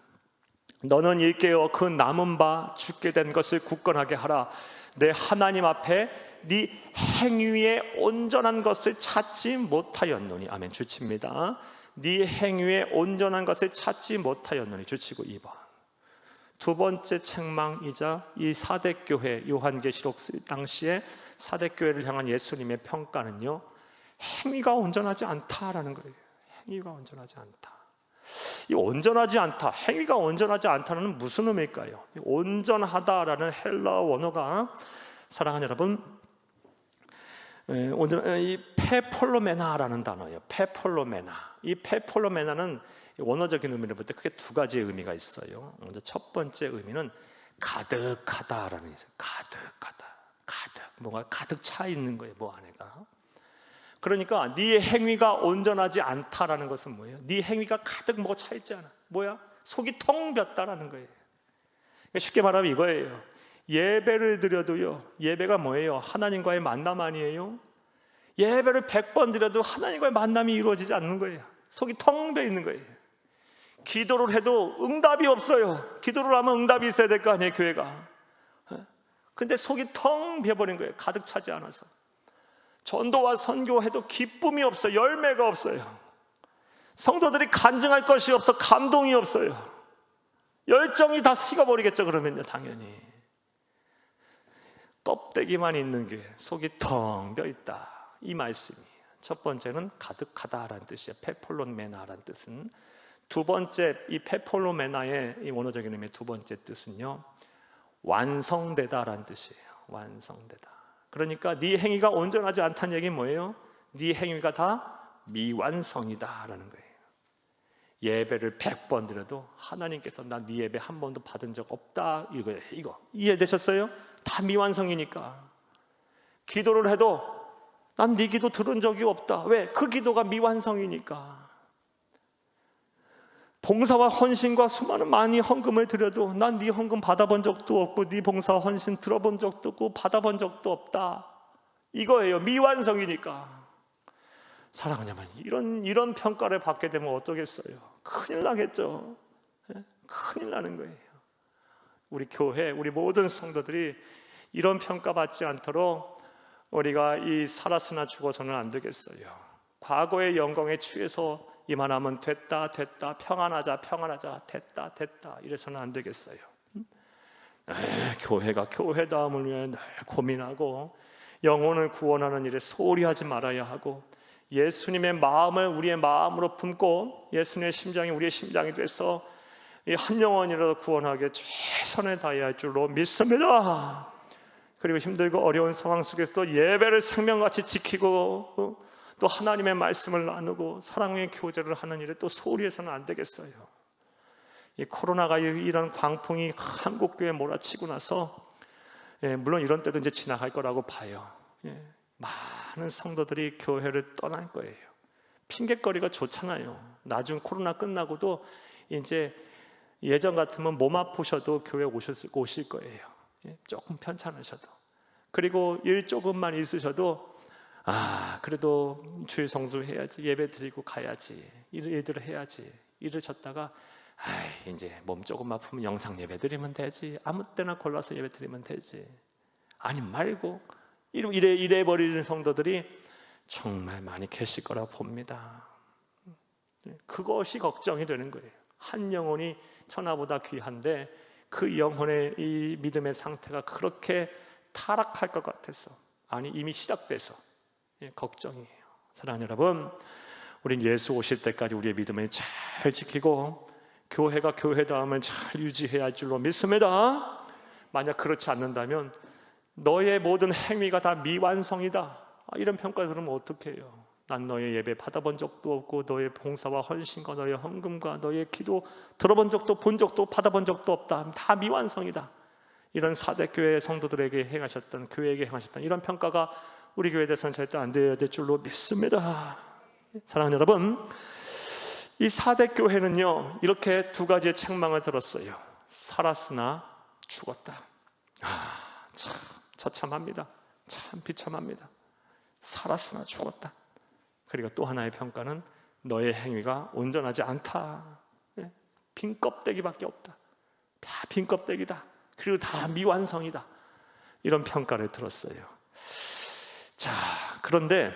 너는 일깨어 그 남은 바 죽게 된 것을 굳건하게 하라. 내 하나님 앞에 네 행위에 온전한 것을 찾지 못하였노니. 아멘. 주칩니다. 네 행위에 온전한 것을 찾지 못하였노니. 주치고 2번. 두 번째 책망이자 이 사대교회, 요한계시록 당시에 사대교회를 향한 예수님의 평가는요, 행위가 온전하지 않다라는 거예요. 행위가 온전하지 않다. 이 온전하지 않다, 행위가 온전하지 않다는 무슨 의미일까요? 온전하다라는 헬라어 원어가, 사랑하는 여러분, 이 페폴로메나라는 단어예요. 페폴로메나. 이 페폴로메나는 원어적인 의미를 볼 때 크게 두 가지의 의미가 있어요. 먼저 첫 번째 의미는 가득하다라는 의미예요. 가득하다, 뭔가 가득 차 있는 거예요, 뭐 안에가. 그러니까 네 행위가 온전하지 않다라는 것은 뭐예요? 네 행위가 가득 뭐가 차 있지 않아. 뭐야? 속이 텅 비었다라는 거예요. 쉽게 말하면 이거예요. 예배를 드려도요, 예배가 뭐예요? 하나님과의 만남 아니에요? 예배를 100번 드려도 하나님과의 만남이 이루어지지 않는 거예요. 속이 텅 비어 있는 거예요. 기도를 해도 응답이 없어요. 기도를 하면 응답이 있어야 될 거 아니에요, 교회가. 근데 속이 텅 비어버린 거예요. 가득 차지 않아서. 전도와 선교해도 기쁨이 없어요. 열매가 없어요. 성도들이 간증할 것이 없어. 감동이 없어요. 열정이 다 식어버리겠죠. 그러면요, 당연히. 껍데기만 있는 게 속이 텅 비어있다, 이 말씀이에요. 첫 번째는 가득하다라는 뜻이에요. 페폴로메나라는 뜻은. 두 번째, 이 페폴로메나의 이 원어적인 의미의 두 번째 뜻은요, 완성되다라는 뜻이에요. 완성되다. 그러니까 네 행위가 온전하지 않다는 얘기는 뭐예요? 네 행위가 다 미완성이다라는 거예요. 예배를 100번 드려도 하나님께서 나 네 예배 한 번도 받은 적 없다, 이거예요. 이거 이해되셨어요? 다 미완성이니까. 기도를 해도 난 네 기도 들은 적이 없다. 왜? 그 기도가 미완성이니까. 봉사와 헌신과 수많은 많이 헌금을 드려도 난 네 헌금 받아본 적도 없고 네 봉사와 헌신 들어본 적도 없고 받아본 적도 없다, 이거예요. 미완성이니까. 사랑하는 여러분, 이런 평가를 받게 되면 어떠겠어요? 큰일 나겠죠. 큰일 나는 거예요. 우리 교회, 우리 모든 성도들이 이런 평가받지 않도록 우리가 이 살았으나 죽어서는 안 되겠어요. 과거의 영광에 취해서 이만하면 됐다, 평안하자, 됐다 이래서는 안 되겠어요. 교회가 교회다움을 위해 늘 고민하고 영혼을 구원하는 일에 소홀히 하지 말아야 하고, 예수님의 마음을 우리의 마음으로 품고 예수님의 심장이 우리의 심장이 돼서 이 한 영혼이라도 구원하게 최선을 다해야 할 줄로 믿습니다. 그리고 힘들고 어려운 상황 속에서도 예배를 생명같이 지키고 또 하나님의 말씀을 나누고 사랑의 교제를 하는 일에 또 소홀히 해서는 안 되겠어요. 이 코로나가 이런 광풍이 한국 교회에 몰아치고 나서 물론 이런 때도 이제 지나갈 거라고 봐요. 많은 성도들이 교회를 떠날 거예요. 핑계거리가 좋잖아요. 나중 코로나 끝나고도 이제 예전 같으면 몸 아프셔도 교회 오실 거예요. 조금 편찮으셔도. 그리고 일 조금만 있으셔도 그래도 주일 성수 해야지, 예배 드리고 가야지, 일들을 해야지 이러셨다가 이제 몸 조금 아프면 영상 예배 드리면 되지, 아무 때나 골라서 예배 드리면 되지, 아니 말고 이래 버리는 성도들이 정말 많이 계실 거라 봅니다. 그것이 걱정이 되는 거예요. 한 영혼이 천하보다 귀한데 그 영혼의 이 믿음의 상태가 그렇게 타락할 것 같아서, 아니 이미 시작돼서 걱정이에요. 사랑하는 여러분, 우린 예수 오실 때까지 우리의 믿음을 잘 지키고 교회가 교회다움을 잘 유지해야 할 줄로 믿습니다. 만약 그렇지 않는다면 너의 모든 행위가 다 미완성이다, 이런 평가 들으면 어떻게 해요? 난 너의 예배 받아본 적도 없고 너의 봉사와 헌신과 너의 헌금과 너의 기도 들어본 적도 본 적도 받아본 적도 없다, 다 미완성이다. 이런 사대교회 성도들에게 행하셨던, 교회에게 행하셨던 이런 평가가 우리 교회에 대해서는 절대 안 되어야 될 줄로 믿습니다. 사랑하는 여러분, 이 사대교회는요 이렇게 두 가지의 책망을 들었어요. 살았으나 죽었다. 참 처참합니다. 참 비참합니다. 살았으나 죽었다. 그리고 또 하나의 평가는 너의 행위가 온전하지 않다. 빈 껍데기밖에 없다. 다 빈 껍데기다. 그리고 다 미완성이다. 이런 평가를 들었어요. 자, 그런데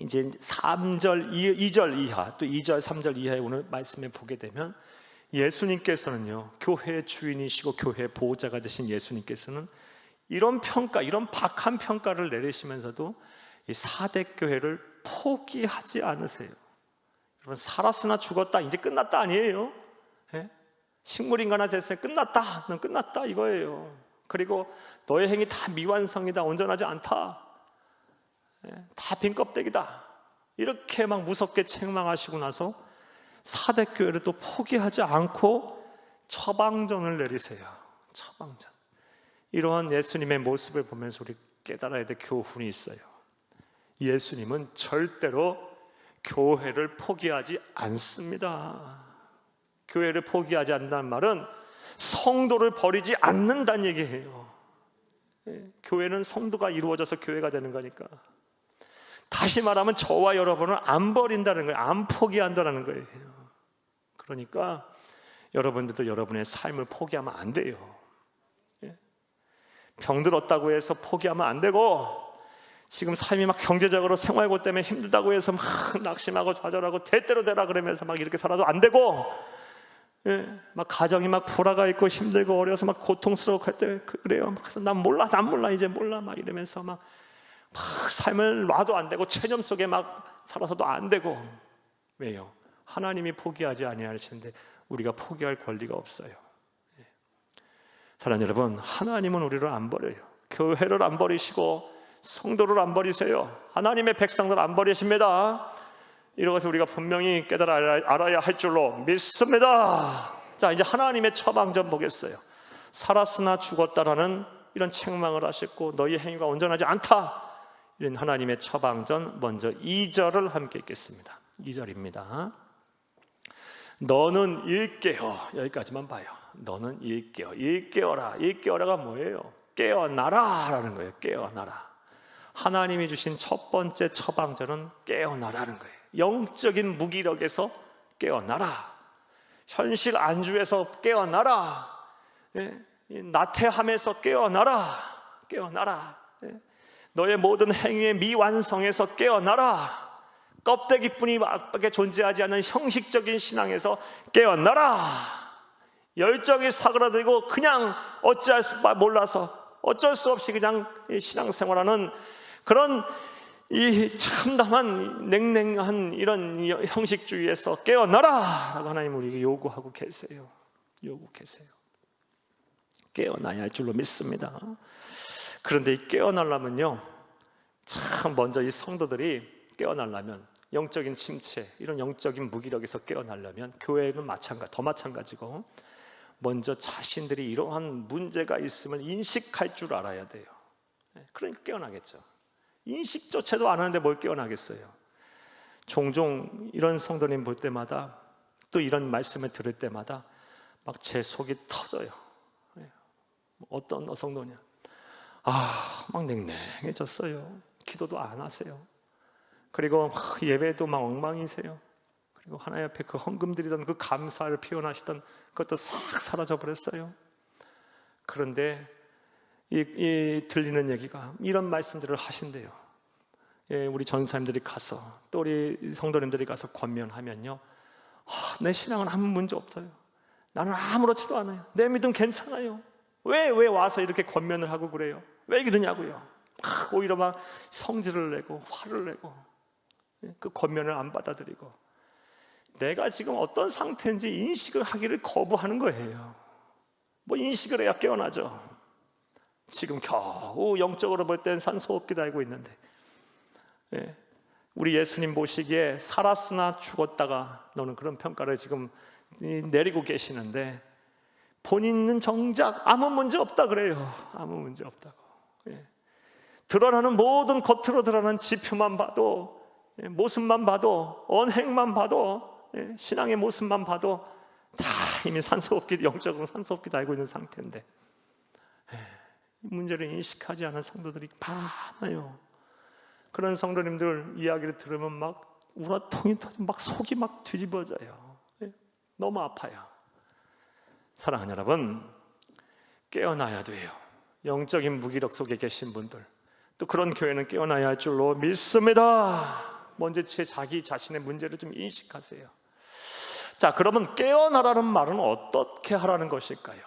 이제 3절, 2절 이하, 또 2절, 3절 이하에 오늘 말씀에 보게 되면 예수님께서는요, 교회의 주인이시고 교회의 보호자가 되신 예수님께서는 이런 평가, 이런 박한 평가를 내리시면서도 이 사대교회를 포기하지 않으세요. 여러분, 살았으나 죽었다, 이제 끝났다 아니에요. 식물인간화 됐어요. 끝났다, 넌 끝났다 이거예요. 그리고 너의 행위 다 미완성이다, 온전하지 않다, 다 빈 껍데기다, 이렇게 막 무섭게 책망하시고 나서 사대교회를 또 포기하지 않고 처방전을 내리세요. 처방전. 이러한 예수님의 모습을 보면서 우리 깨달아야 될 교훈이 있어요. 예수님은 절대로 교회를 포기하지 않습니다. 교회를 포기하지 않는다는 말은 성도를 버리지 않는다는 얘기예요. 교회는 성도가 이루어져서 교회가 되는 거니까. 다시 말하면 저와 여러분을 안 버린다는 거예요. 안 포기한다는 거예요. 그러니까 여러분들도 여러분의 삶을 포기하면 안 돼요. 병들었다고 해서 포기하면 안 되고, 지금 삶이 막 경제적으로 생활고 때문에 힘들다고 해서 막 낙심하고 좌절하고 대대로 되라 그러면서 막 이렇게 살아도 안 되고, 막 가정이 막 불화가 있고 힘들고 어려서 막 고통스러워 할 때 그래요. 그래서 난 몰라 이제 몰라 막 이러면서 막 삶을 놔도 안 되고 체념 속에 막 살아서도 안 되고. 왜요? 하나님이 포기하지 아니하시는데 우리가 포기할 권리가 없어요. 사랑하는 여러분, 하나님은 우리를 안 버려요. 교회를 안 버리시고 성도를 안 버리세요. 하나님의 백성들 안 버리십니다. 이런 것을 우리가 분명히 알아야 할 줄로 믿습니다. 자, 이제 하나님의 처방전 보겠어요. 살았으나 죽었다라는 이런 책망을 하셨고 너희 행위가 온전하지 않다, 이런 하나님의 처방전, 먼저 2절을 함께 읽겠습니다. 2절입니다. 너는 일깨어, 여기까지만 봐요. 너는 일깨어. 일깨어라. 일깨어라가 뭐예요? 깨어나라 라는 거예요. 깨어나라. 하나님이 주신 첫 번째 처방전은 깨어나라는 거예요. 영적인 무기력에서 깨어나라. 현실 안주에서 깨어나라. 나태함에서 깨어나라. 깨어나라. 너의 모든 행위의 미완성에서 깨어나라. 껍데기뿐이밖에 존재하지 않는 형식적인 신앙에서 깨어나라. 열정이 사그라들고 그냥 어찌할 수 몰라서 어쩔 수 없이 그냥 신앙생활하는 그런 이 참담한 냉랭한 이런 형식주의에서 깨어나라 라고 하나님 우리에게 요구하고 계세요. 요구 계세요. 깨어나야 할 줄로 믿습니다. 그런데 이 깨어나려면요, 참 먼저 이 성도들이 깨어나려면, 영적인 침체, 이런 영적인 무기력에서 깨어나려면 교회는 더 마찬가지고 먼저 자신들이 이러한 문제가 있음을 인식할 줄 알아야 돼요. 그러니까 깨어나겠죠. 인식조차도 안 하는데 뭘 깨어나겠어요. 종종 이런 성도님 볼 때마다, 또 이런 말씀을 들을 때마다 막 제 속이 터져요. 어떤 성도냐, 막 냉랭해졌어요. 기도도 안 하세요. 그리고 예배도 막 엉망이세요. 그리고 하나님 앞에 그 헌금 드리던 그 감사를 표현하시던 그것도 싹 사라져 버렸어요. 그런데 이 들리는 얘기가 이런 말씀들을 하신대요. 우리 전사님들이 가서, 또 우리 성도님들이 가서 권면하면요, 내 신앙은 아무 문제 없어요. 나는 아무렇지도 않아요. 내 믿음 괜찮아요. 왜 와서 이렇게 권면을 하고 그래요? 왜 그러냐고요. 오히려 막 성질을 내고 화를 내고 그 권면을 안 받아들이고, 내가 지금 어떤 상태인지 인식을 하기를 거부하는 거예요. 뭐 인식을 해야 깨어나죠. 지금 겨우 영적으로 볼 땐 산소호흡기 달고 있는데, 우리 예수님 보시기에 살았으나 죽었다가 너는 그런 평가를 지금 내리고 계시는데, 본인은 정작 아무 문제 없다 그래요. 아무 문제 없다고. 드러나는 모든 겉으로 드러나는 지표만 봐도, 모습만 봐도, 언행만 봐도, 신앙의 모습만 봐도 다 이미 산소호흡기, 영적으로 산소호흡기 달고 있는 상태인데, 문제를 인식하지 않은 성도들이 많아요. 그런 성도님들 이야기를 들으면 막 우라통이 터지고 막 속이 막 뒤집어져요. 너무 아파요. 사랑하는 여러분, 깨어나야 돼요. 영적인 무기력 속에 계신 분들, 또 그런 교회는 깨어나야 할 줄로 믿습니다. 먼저 자기 자신의 문제를 좀 인식하세요. 자, 그러면 깨어나라는 말은 어떻게 하라는 것일까요?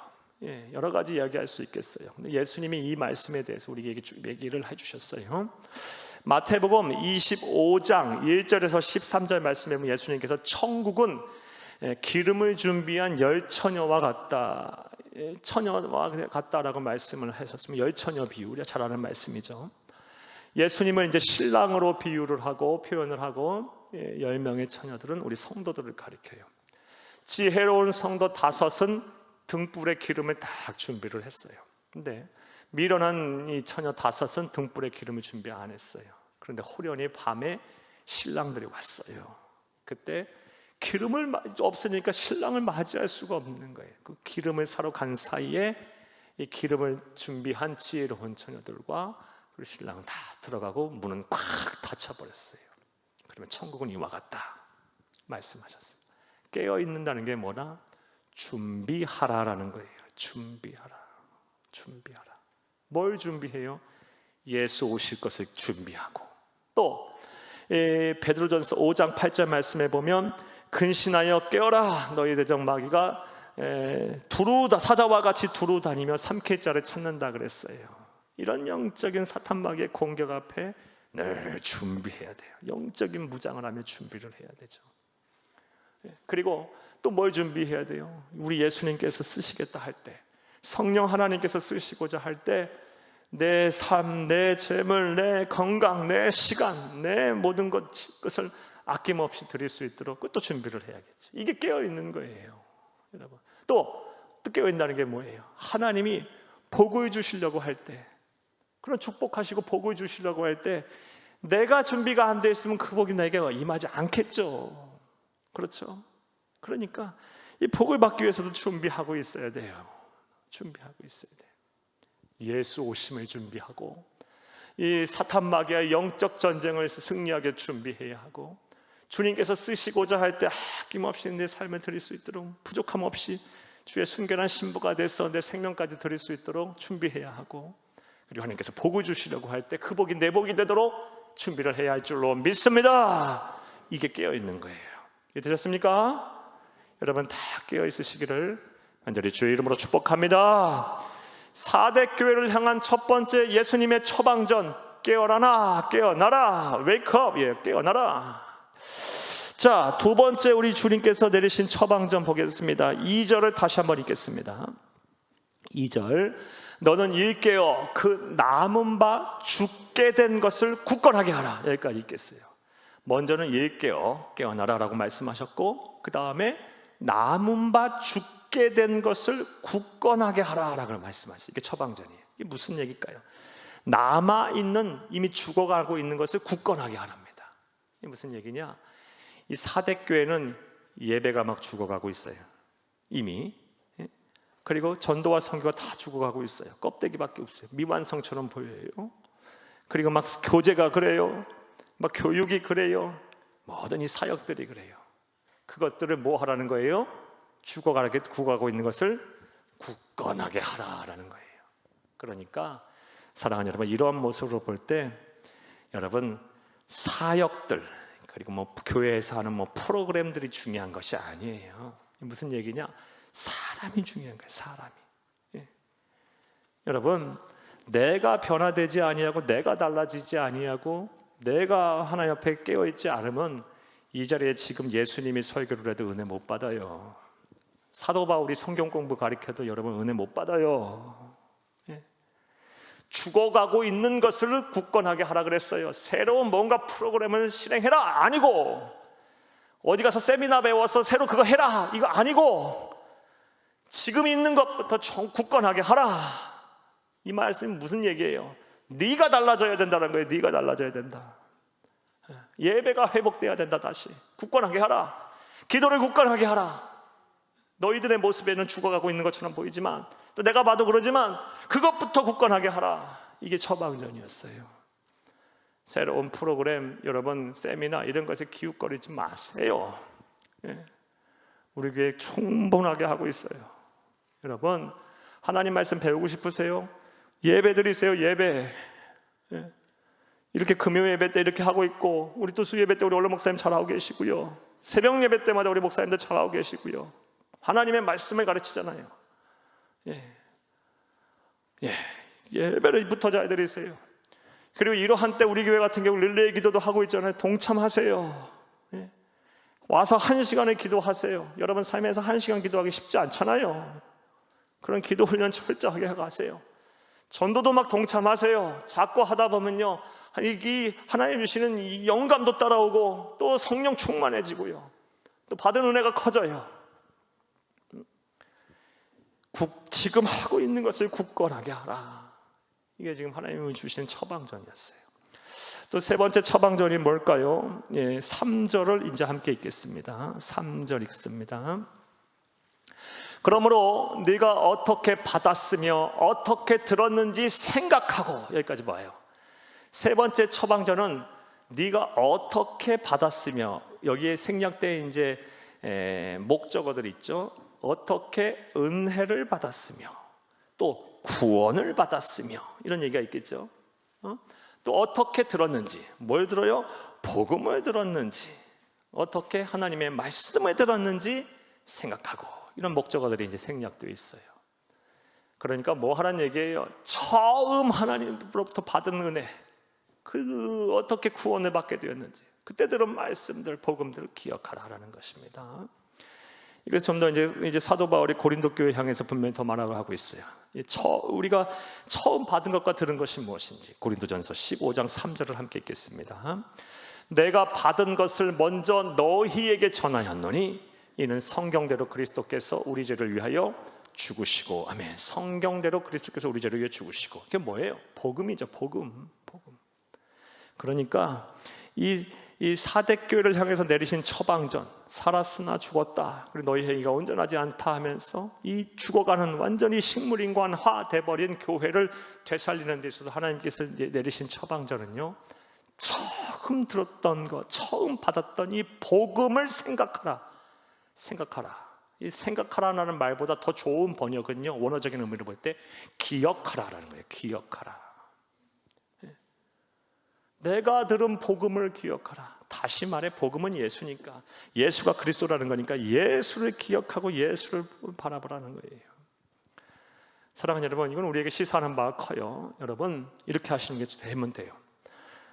여러 가지 이야기할 수 있겠어요. 근데 예수님이 이 말씀에 대해서 우리에게 얘기를 해주셨어요. 마태복음 25장 1절에서 13절 말씀에 보면 예수님께서 천국은 기름을 준비한 열처녀와 같다, 처녀와 같다라고 말씀을 하셨으면, 열처녀 비유, 우리가 잘 아는 말씀이죠. 예수님은 이제 신랑으로 비유를 하고 표현을 하고, 10명의 처녀들은 우리 성도들을 가리켜요. 지혜로운 성도 5은 등불에 기름을 딱 준비를 했어요. 근데 미련한 이 처녀 5은 등불에 기름을 준비 안 했어요. 그런데 호련히 밤에 신랑들이 왔어요. 그때 기름을 없으니까 신랑을 맞이할 수가 없는 거예요. 그 기름을 사러 간 사이에 이 기름을 준비한 지혜로운 처녀들과 그 신랑은 다 들어가고 문은 꽉 닫혀버렸어요. 그러면 천국은 이와 같다 말씀하셨어요. 깨어있는다는 게 뭐나? 준비하라라는 거예요. 준비하라. 뭘 준비해요? 예수 오실 것을 준비하고, 또 베드로전서 5장 8절 말씀에 보면 근신하여 깨어라, 너희 대적 마귀가 사자와 같이 두루 다니며 삼킬 자를 찾는다 그랬어요. 이런 영적인 사탄 마귀의 공격 앞에 늘 준비해야 돼요. 영적인 무장을 하며 준비를 해야 되죠. 그리고 또 뭘 준비해야 돼요? 우리 예수님께서 쓰시겠다 할 때, 성령 하나님께서 쓰시고자 할 때, 내 삶, 내 재물, 내 건강, 내 시간, 내 모든 것을 아낌없이 드릴 수 있도록 그것도 준비를 해야겠지. 이게 깨어있는 거예요, 여러분. 또 깨어있다는 게 뭐예요? 하나님이 복을 주시려고 할 때, 그런 축복하시고 복을 주시려고 할 때 내가 준비가 안 돼 있으면 그 복이 내게 임하지 않겠죠. 그렇죠? 그러니까 이 복을 받기 위해서도 준비하고 있어야 돼요. 준비하고 있어야 돼요. 예수 오심을 준비하고, 이 사탄 마귀의 영적 전쟁을 승리하게 준비해야 하고, 주님께서 쓰시고자 할 때 아낌없이 내 삶을 드릴 수 있도록, 부족함 없이 주의 순결한 신부가 돼서 내 생명까지 드릴 수 있도록 준비해야 하고, 그리고 하나님께서 복을 주시려고 할 때 그 복이 내 복이 되도록 준비를 해야 할 줄로 믿습니다. 이게 깨어있는 거예요. 이해되셨습니까? 여러분 다 깨어있으시기를 간절히 주의 이름으로 축복합니다. 4대 교회를 향한 첫 번째 예수님의 처방전, 깨어나라, 깨어나라, wake up, 깨어나라. 자, 두 번째 우리 주님께서 내리신 처방전 보겠습니다. 2절을 다시 한번 읽겠습니다. 2절, 너는 일깨어 그 남은 바 죽게 된 것을 굳건하게 하라. 여기까지 읽겠어요. 먼저는 일깨어 깨어나라라고 말씀하셨고, 그 다음에 남은 바 죽게 된 것을 굳건하게 하라라고 말씀하셨어요. 이게 처방전이에요. 이게 무슨 얘기일까요? 남아있는, 이미 죽어가고 있는 것을 굳건하게 하랍니다. 이게 무슨 얘기냐? 이 사대교회는 예배가 막 죽어가고 있어요, 이미. 그리고 전도와 선교가 다 죽어가고 있어요. 껍데기밖에 없어요. 미완성처럼 보여요. 그리고 막 교제가 그래요. 막 교육이 그래요. 모든 이 사역들이 그래요. 그것들을 뭐 하라는 거예요? 죽어가고 있는 것을 굳건하게 하라라는 거예요. 그러니까 사랑하는 여러분, 이러한 모습으로 볼 때 여러분, 사역들 그리고 뭐 교회에서 하는 뭐 프로그램들이 중요한 것이 아니에요. 무슨 얘기냐? 사람이 중요한 거예요. 사람이. 예. 여러분, 내가 변화되지 아니하고 내가 달라지지 아니하고 내가 하나님 앞에 깨어있지 않으면 이 자리에 지금 예수님이 설교를 해도 은혜 못 받아요. 사도 바울이 성경 공부 가르쳐도 여러분 은혜 못 받아요. 예. 죽어가고 있는 것을 굳건하게 하라 그랬어요. 새로운 뭔가 프로그램을 실행해라 아니고, 어디 가서 세미나 배워서 새로 그거 해라 이거 아니고, 지금 있는 것부터 굳건하게 하라. 이 말씀이 무슨 얘기예요? 네가 달라져야 된다는 거예요. 네가 달라져야 된다. 예배가 회복돼야 된다. 다시 굳건하게 하라. 기도를 굳건하게 하라. 너희들의 모습에는 죽어가고 있는 것처럼 보이지만, 또 내가 봐도 그러지만 그것부터 굳건하게 하라. 이게 처방전이었어요. 새로운 프로그램, 여러분 세미나 이런 것에 기웃거리지 마세요. 우리 교회 충분하게 하고 있어요. 여러분, 하나님 말씀 배우고 싶으세요? 예배 드리세요. 예배. 이렇게 금요 예배 때 이렇게 하고 있고, 우리 또 수 예배 때 우리 원로 목사님 잘하고 계시고요. 새벽 예배 때마다 우리 목사님들 잘하고 계시고요. 하나님의 말씀을 가르치잖아요. 예배를부터 잘 드리세요. 그리고 이러한 때 우리 교회 같은 경우 릴레이 기도도 하고 있잖아요. 동참하세요. 와서 1시간을 기도하세요. 여러분 삶에서 1시간 기도하기 쉽지 않잖아요. 그런 기도 훈련 철저하게 하세요. 전도도 막 동참하세요. 자꾸 하다 보면요, 이 하나님 주시는 이 영감도 따라오고 또 성령 충만해지고요, 또 받은 은혜가 커져요. 지금 하고 있는 것을 굳건하게 하라. 이게 지금 하나님이 주신 처방전이었어요. 또 세 번째 처방전이 뭘까요? 3절을 이제 함께 읽겠습니다. 3절 읽습니다. 그러므로 네가 어떻게 받았으며 어떻게 들었는지 생각하고, 여기까지 봐요. 세 번째 처방전은 네가 어떻게 받았으며, 여기에 생략된 이제 목적어들이 있죠. 어떻게 은혜를 받았으며, 또 구원을 받았으며, 이런 얘기가 있겠죠. 또 어떻게 들었는지, 뭘 들어요? 복음을 들었는지, 어떻게 하나님의 말씀을 들었는지 생각하고, 이런 목적어들이 이제 생략되어 있어요. 그러니까 뭐 하라는 얘기예요? 처음 하나님으로부터 받은 은혜, 그 어떻게 구원을 받게 되었는지, 그때 들은 말씀들, 복음들을 기억하라라는 것입니다. 이것을 좀 더 이제 사도 바울이 고린도 교회 향해서 분명히 더 말하고 하고 있어요. 우리가 처음 받은 것과 들은 것이 무엇인지, 고린도전서 15장 3절을 함께 읽겠습니다. 내가 받은 것을 먼저 너희에게 전하였노니 이는 성경대로 그리스도께서 우리 죄를 위하여 죽으시고, 아멘. 성경대로 그리스도께서 우리 죄를 위해 죽으시고, 그게 뭐예요? 복음이죠. 복음. 그러니까 이 사대교회를 향해서 내리신 처방전, 살았으나 죽었다, 그리고 너희 행위가 온전하지 않다 하면서 이 죽어가는 완전히 식물인간화 돼버린 교회를 되살리는 데 있어서 하나님께서 내리신 처방전은요, 처음 들었던 것, 처음 받았던 이 복음을 생각하라. 이 생각하라는 말보다 더 좋은 번역은요, 원어적인 의미로 볼 때 기억하라라는 거예요. 기억하라. 내가 들은 복음을 기억하라. 다시 말해, 복음은 예수니까, 예수가 그리스도라는 거니까 예수를 기억하고 예수를 바라보라는 거예요. 사랑하는 여러분, 이건 우리에게 시사하는 바가 커요. 여러분, 이렇게 하시는 게 되면 돼요.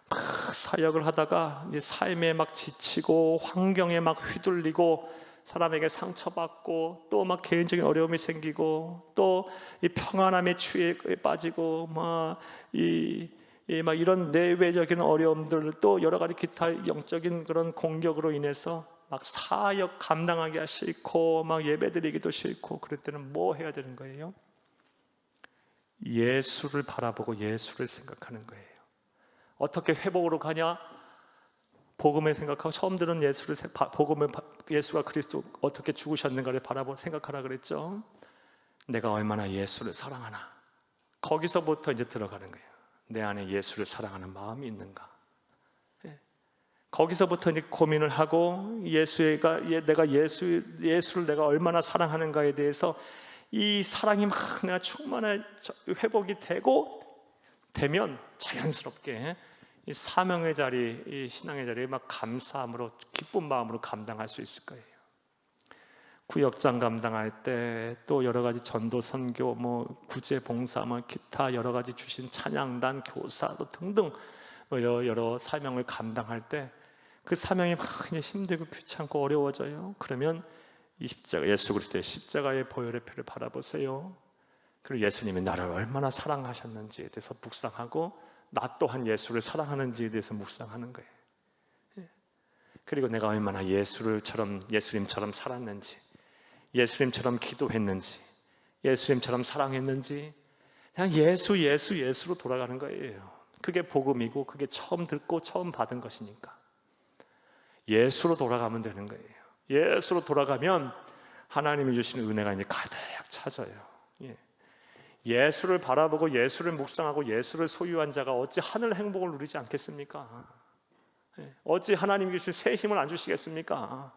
막 사역을 하다가 이제 삶에 막 지치고 환경에 막 휘둘리고 사람에게 상처받고 또 막 개인적인 어려움이 생기고 또 이 평안함의 추위에 빠지고 막 이런 내외적인 어려움들 또 여러 가지 기타 영적인 그런 공격으로 인해서 막 사역 감당하기가 싫고 막 예배드리기도 싫고 그럴 때는 뭐 해야 되는 거예요? 예수를 바라보고 예수를 생각하는 거예요. 어떻게 회복으로 가냐? 복음을 생각하고 처음 들은 복음을 예수가 그리스도 어떻게 죽으셨는가를 바라보고 생각하라 그랬죠. 내가 얼마나 예수를 사랑하나 거기서부터 이제 들어가는 거예요. 내 안에 예수를 사랑하는 마음이 있는가. 거기서부터 이제 고민을 하고 내가 예수를 내가 얼마나 사랑하는가에 대해서 이 사랑이 막 내가 충만해 회복이 되면 자연스럽게 이 사명의 자리, 이 신앙의 자리에 막 감사함으로 기쁜 마음으로 감당할 수 있을 거예요. 구역장 감당할 때 또 여러 가지 전도 선교, 구제 봉사, 기타 여러 가지 주신 찬양단, 교사 등등 여러 사명을 감당할 때 그 사명이 막 힘들고 귀찮고 어려워져요. 그러면 이 십자가, 예수 그리스도의 십자가의 보혈의 피를 바라보세요. 그리고 예수님이 나를 얼마나 사랑하셨는지에 대해서 묵상하고 나 또한 예수를 사랑하는지에 대해서 묵상하는 거예요. 그리고 내가 얼마나 예수님처럼 살았는지, 예수님처럼 기도했는지, 예수님처럼 사랑했는지 그냥 예수로 돌아가는 거예요. 그게 복음이고 그게 처음 듣고 처음 받은 것이니까 예수로 돌아가면 되는 거예요. 예수로 돌아가면 하나님이 주시는 은혜가 이제 가득 차져요. 예수를 바라보고 예수를 묵상하고 예수를 소유한 자가 어찌 하늘 행복을 누리지 않겠습니까? 어찌 하나님이 주신 새 힘을 안 주시겠습니까?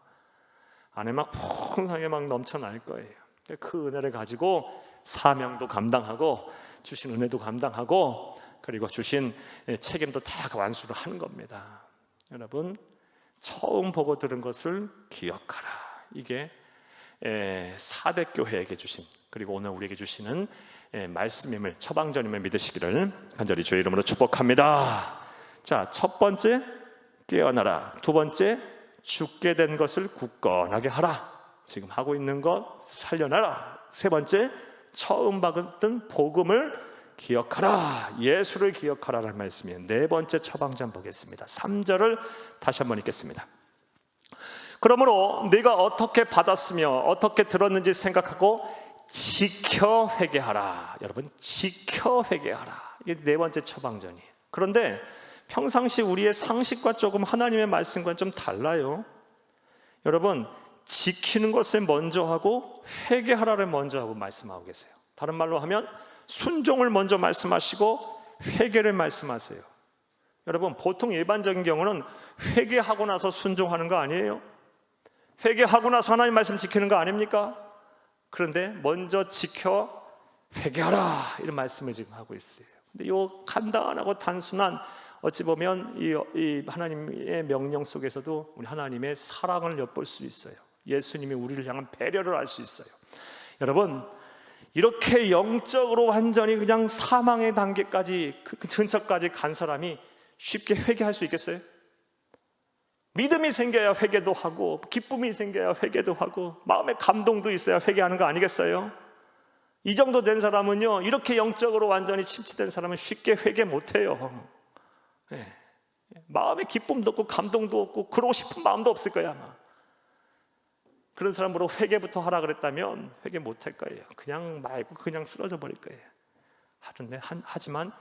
안에 막 풍성하게 막 넘쳐날 거예요. 그 은혜를 가지고 사명도 감당하고 주신 은혜도 감당하고 그리고 주신 책임도 다 완수를 하는 겁니다. 여러분, 처음 보고 들은 것을 기억하라. 이게 사대교회에게 주신, 그리고 오늘 우리에게 주시는 말씀임을, 처방전임을 믿으시기를 간절히 주의 이름으로 축복합니다. 자, 첫 번째, 깨어나라. 두 번째, 죽게 된 것을 굳건하게 하라. 지금 하고 있는 것 살려놔라. 세 번째, 처음 받은 복음을 기억하라. 예수를 기억하라라는 말씀이에요. 네 번째 처방전 보겠습니다. 3절을 다시 한번 읽겠습니다. 그러므로 네가 어떻게 받았으며 어떻게 들었는지 생각하고 지켜 회개하라. 여러분, 지켜 회개하라. 이게 네 번째 처방전이에요. 그런데 평상시 우리의 상식과 조금 하나님의 말씀과는 좀 달라요. 여러분, 지키는 것을 먼저 하고 회개하라를 먼저 하고 말씀하고 계세요. 다른 말로 하면 순종을 먼저 말씀하시고 회개를 말씀하세요. 여러분, 보통 일반적인 경우는 회개하고 나서 순종하는 거 아니에요? 회개하고 나서 하나님 말씀 지키는 거 아닙니까? 그런데 먼저 지켜 회개하라 이런 말씀을 지금 하고 있어요. 근데 이 간단하고 단순한, 어찌 보면 이 하나님의 명령 속에서도 우리 하나님의 사랑을 엿볼 수 있어요. 예수님이 우리를 향한 배려를 알 수 있어요. 여러분, 이렇게 영적으로 완전히 그냥 사망의 단계까지, 그 근처까지 간 사람이 쉽게 회개할 수 있겠어요? 믿음이 생겨야 회개도 하고, 기쁨이 생겨야 회개도 하고, 마음에 감동도 있어야 회개하는 거 아니겠어요? 이 정도 된 사람은요, 이렇게 영적으로 완전히 침체된 사람은 쉽게 회개 못해요. 마음에 기쁨도 없고 감동도 없고 그러고 싶은 마음도 없을 거야 아마. 그런 사람으로 회개부터 하라 그랬다면 회개 못할 거예요. 그냥 말고 그냥 쓰러져 버릴 거예요. 하지만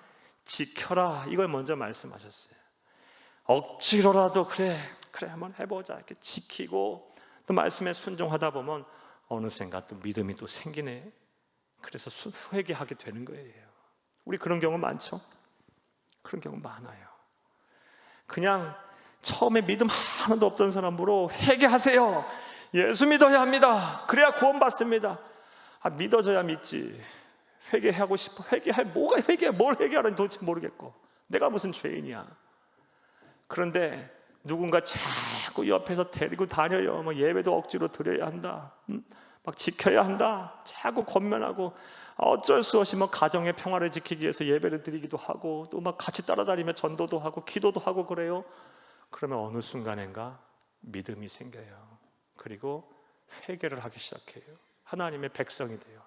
지켜라, 이걸 먼저 말씀하셨어요. 억지로라도 그래 한번 해보자 이렇게 지키고 또 말씀에 순종하다 보면 어느샌가 또 믿음이 또 생기네. 그래서 회개하게 되는 거예요. 우리 그런 경우 많죠? 그런 경우 많아요. 그냥 처음에 믿음 하나도 없던 사람으로 회개하세요. 예수 믿어야 합니다. 그래야 구원받습니다. 믿어져야 믿지. 회개하고 싶어. 뭘 회개하라니 도대체 모르겠고, 내가 무슨 죄인이야. 그런데 누군가 자꾸 옆에서 데리고 다녀요. 예배도 억지로 드려야 한다, 막 지켜야 한다, 자꾸 권면하고, 어쩔 수 없이 가정의 평화를 지키기 위해서 예배를 드리기도 하고, 또 같이 따라다니며 전도도 하고 기도도 하고 그래요. 그러면 어느 순간인가 믿음이 생겨요. 그리고 회개를 하기 시작해요. 하나님의 백성이 돼요.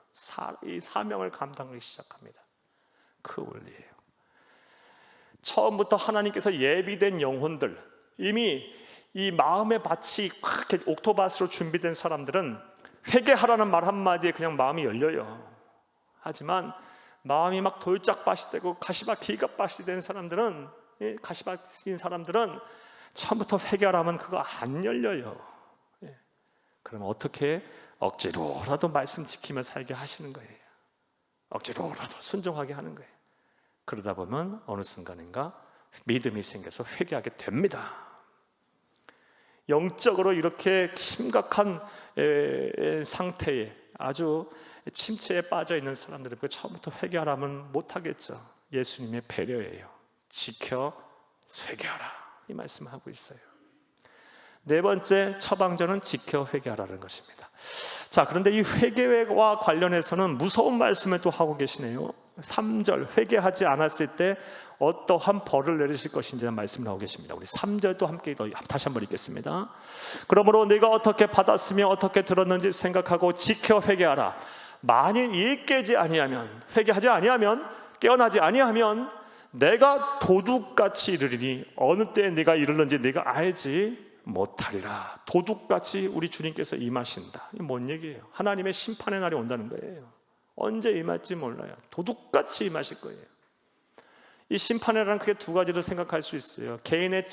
이 사명을 감당하기 시작합니다. 그 원리예요. 처음부터 하나님께서 예비된 영혼들, 이미 이 마음의 밭이 그렇게 옥토밭으로 준비된 사람들은 회개하라는 말 한마디에 그냥 마음이 열려요. 하지만 마음이 막 돌짝밭이 되고 가시밭 기갑밭이 된 사람들은, 가시밭인 사람들은 처음부터 회개하라면 그거 안 열려요. 그럼 어떻게? 억지로라도 말씀 지키며 살게 하시는 거예요. 억지로라도 순종하게 하는 거예요. 그러다 보면 어느 순간인가 믿음이 생겨서 회개하게 됩니다. 영적으로 이렇게 심각한 상태에, 아주 침체에 빠져 있는 사람들은 처음부터 회개하라면 못하겠죠. 예수님의 배려예요. 지켜 회개하라, 이 말씀을 하고 있어요. 네 번째 처방전은 지켜 회개하라는 것입니다. 자, 그런데 이 회개와 관련해서는 무서운 말씀을 또 하고 계시네요. 3절, 회개하지 않았을 때 어떠한 벌을 내리실 것인지 말씀 나오고 계십니다. 우리 3절 또 함께 다시 한번 읽겠습니다. 그러므로 네가 어떻게 받았으며 어떻게 들었는지 생각하고 지켜 회개하라. 만일 이 깨지 아니하면, 회개하지 아니하면, 깨어나지 아니하면 내가 도둑같이 이르리니 어느 때에 네가 이르는지 네가 알지 못하리라. 도둑같이 우리 주님께서 임하신다. 이게 뭔 얘기예요? 하나님의 심판의 날이 온다는 거예요. 언제 임할지 몰라요. 도둑같이 임하실 거예요. 이 심판의 날은 크게 두 가지로 생각할 수 있어요. 개인에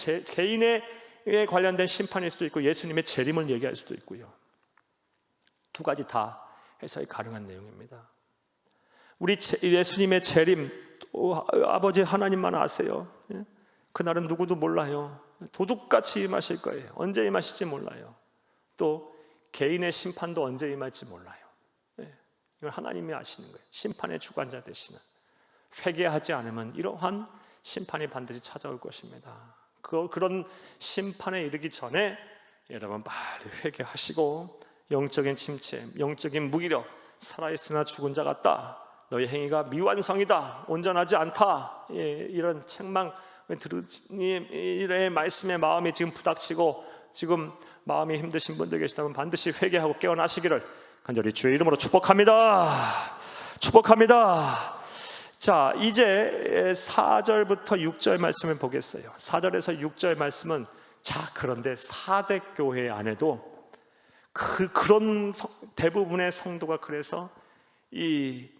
관련된 심판일 수도 있고 예수님의 재림을 얘기할 수도 있고요. 두 가지 다 해석이 가능한 내용입니다. 우리 예수님의 재림, 아버지 하나님만 아세요. 그날은 누구도 몰라요. 도둑같이 임하실 거예요. 언제 임하실지 몰라요. 또 개인의 심판도 언제 임할지 몰라요. 이걸 하나님이 아시는 거예요. 심판의 주관자 되시는. 회개하지 않으면 이러한 심판이 반드시 찾아올 것입니다. 그런 심판에 이르기 전에 여러분 빨리 회개하시고, 영적인 침체, 영적인 무기력, 살아있으나 죽은 자 같다, 너희 행위가 미완성이다, 온전하지 않다, 이런 책망 들으니 말씀에 마음이 지금 부닥치고 지금 마음이 힘드신 분들 계시다면 반드시 회개하고 깨어나시기를 간절히 주의 이름으로 축복합니다. 축복합니다. 자, 이제 4절부터 6절 말씀을 보겠어요. 4절에서 6절 말씀은, 자, 그런데 사대 교회 안에도 그런 대부분의 성도가 그래서 이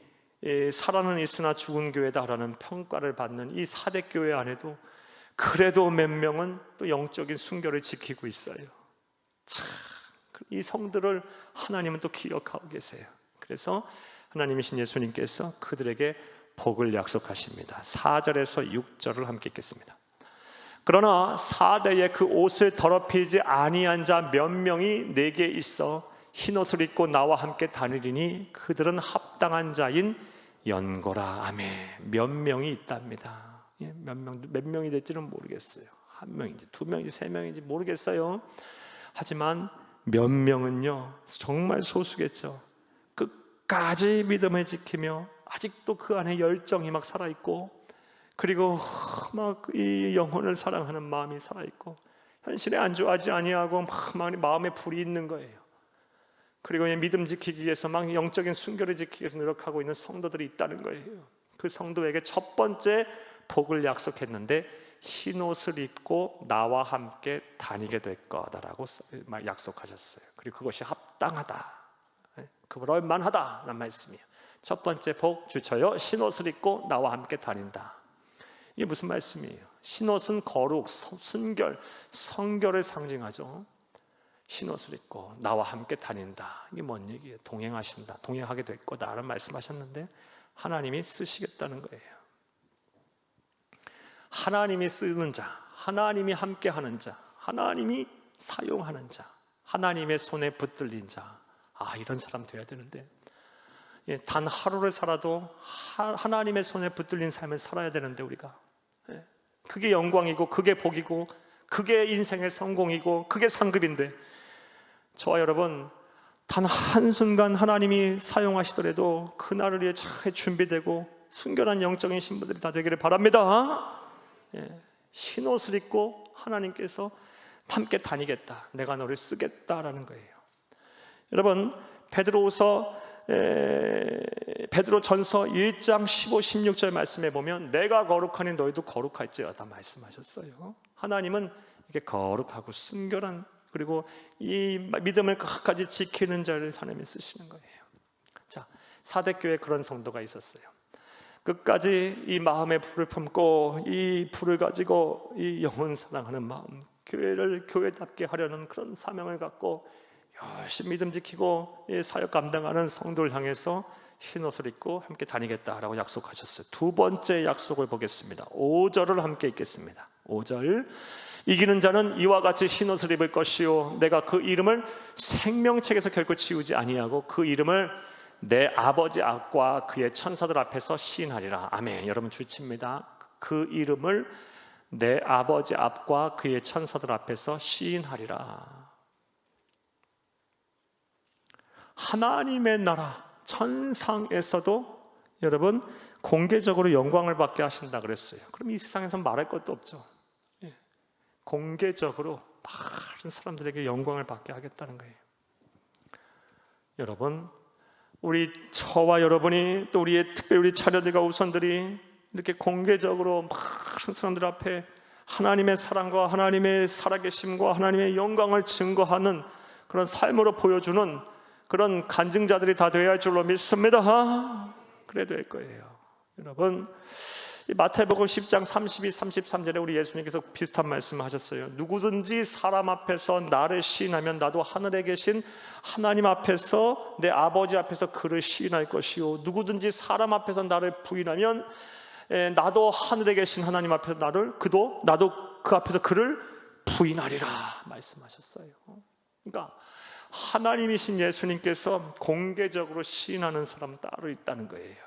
살아는 있으나 죽은 교회다라는 평가를 받는 이 사대 교회 안에도 그래도 몇 명은 또 영적인 순결을 지키고 있어요. 참, 이 성들을 하나님은 또 기억하고 계세요. 그래서 하나님이신 예수님께서 그들에게 복을 약속하십니다. 4절에서 6절을 함께 읽겠습니다. 그러나 사대에 그 옷을 더럽히지 아니한 자 몇 명이 내게 있어 흰옷을 입고 나와 함께 다니리니 그들은 합당한 자인 연고라. 아멘. 몇 명이 있답니다. 몇 명이 될지는 모르겠어요. 한 명인지 두 명인지 세 명인지 모르겠어요. 하지만 몇 명은요, 정말 소수겠죠. 끝까지 믿음을 지키며 아직도 그 안에 열정이 막 살아있고, 그리고 막 이 영혼을 사랑하는 마음이 살아있고, 현실에 안주하지 아니하고 막 마음에 불이 있는 거예요. 그리고 믿음 지키기 위해서 막 영적인 순결을 지키기 위해서 노력하고 있는 성도들이 있다는 거예요. 그 성도에게 첫 번째 복을 약속했는데, 흰옷을 입고 나와 함께 다니게 될 거다라고 약속하셨어요. 그리고 그것이 합당하다, 그럴 만하다라는 말씀이에요. 첫 번째 복 주쳐요. 흰옷을 입고 나와 함께 다닌다. 이게 무슨 말씀이에요? 흰옷은 거룩, 순결, 성결을 상징하죠. 흰옷을 입고 나와 함께 다닌다. 이게 뭔 얘기예요? 동행하신다, 동행하게 될 거다라는 말씀하셨는데, 하나님이 쓰시겠다는 거예요. 하나님이 쓰는 자, 하나님이 함께하는 자, 하나님이 사용하는 자, 하나님의 손에 붙들린 자, 이런 사람 돼야 되는데, 단 하루를 살아도 하나님의 손에 붙들린 삶을 살아야 되는데, 우리가 그게 영광이고 그게 복이고 그게 인생의 성공이고 그게 상급인데, 저와 여러분 단 한순간 하나님이 사용하시더라도 그날을 위해 잘 준비되고 순결한 영적인 신부들이 다 되기를 바랍니다. 흰옷을 입고 하나님께서 함께 다니겠다, 내가 너를 쓰겠다라는 거예요. 여러분, 베드로전서 1장 15, 16절 말씀에 보면 내가 거룩하니 너희도 거룩할지어다 말씀하셨어요. 하나님은 이게 거룩하고 순결한, 그리고 이 믿음을 끝까지 지키는 자를 하나님이 쓰시는 거예요. 자, 사대교회에 그런 성도가 있었어요. 끝까지 이 마음의 불을 품고 이 불을 가지고 이 영혼 사랑하는 마음, 교회를 교회답게 하려는 그런 사명을 갖고 열심히 믿음 지키고 이 사역 감당하는 성도를 향해서 흰 옷을 입고 함께 다니겠다라고 약속하셨어요. 두 번째 약속을 보겠습니다. 5절을 함께 읽겠습니다. 5절, 이기는 자는 이와 같이 흰 옷을 입을 것이요 내가 그 이름을 생명책에서 결코 지우지 아니하고 그 이름을 내 아버지 앞과 그의 천사들 앞에서 시인하리라. 아멘. 여러분 주칩니다. 그 이름을 내 아버지 앞과 그의 천사들 앞에서 시인하리라. 하나님의 나라 천상에서도 여러분 공개적으로 영광을 받게 하신다 그랬어요. 그럼 이 세상에서 말할 것도 없죠. 공개적으로 많은 사람들에게 영광을 받게 하겠다는 거예요. 여러분, 저와 여러분이 또 특별히 우리 자녀들과 우선들이 이렇게 공개적으로 많은 사람들 앞에 하나님의 사랑과 하나님의 살아계심과 하나님의 영광을 증거하는 그런 삶으로 보여주는 그런 간증자들이 다 되어야 할 줄로 믿습니다. 그래야 될 거예요. 여러분, 마태복음 10장 32, 33절에 우리 예수님께서 비슷한 말씀을 하셨어요. 누구든지 사람 앞에서 나를 시인하면 나도 하늘에 계신 하나님 앞에서 내 아버지 앞에서 그를 시인할 것이요 누구든지 사람 앞에서 나를 부인하면 나도 하늘에 계신 하나님 앞에서 나도 그 앞에서 그를 부인하리라 말씀하셨어요. 그러니까 하나님이신 예수님께서 공개적으로 시인하는 사람 따로 있다는 거예요.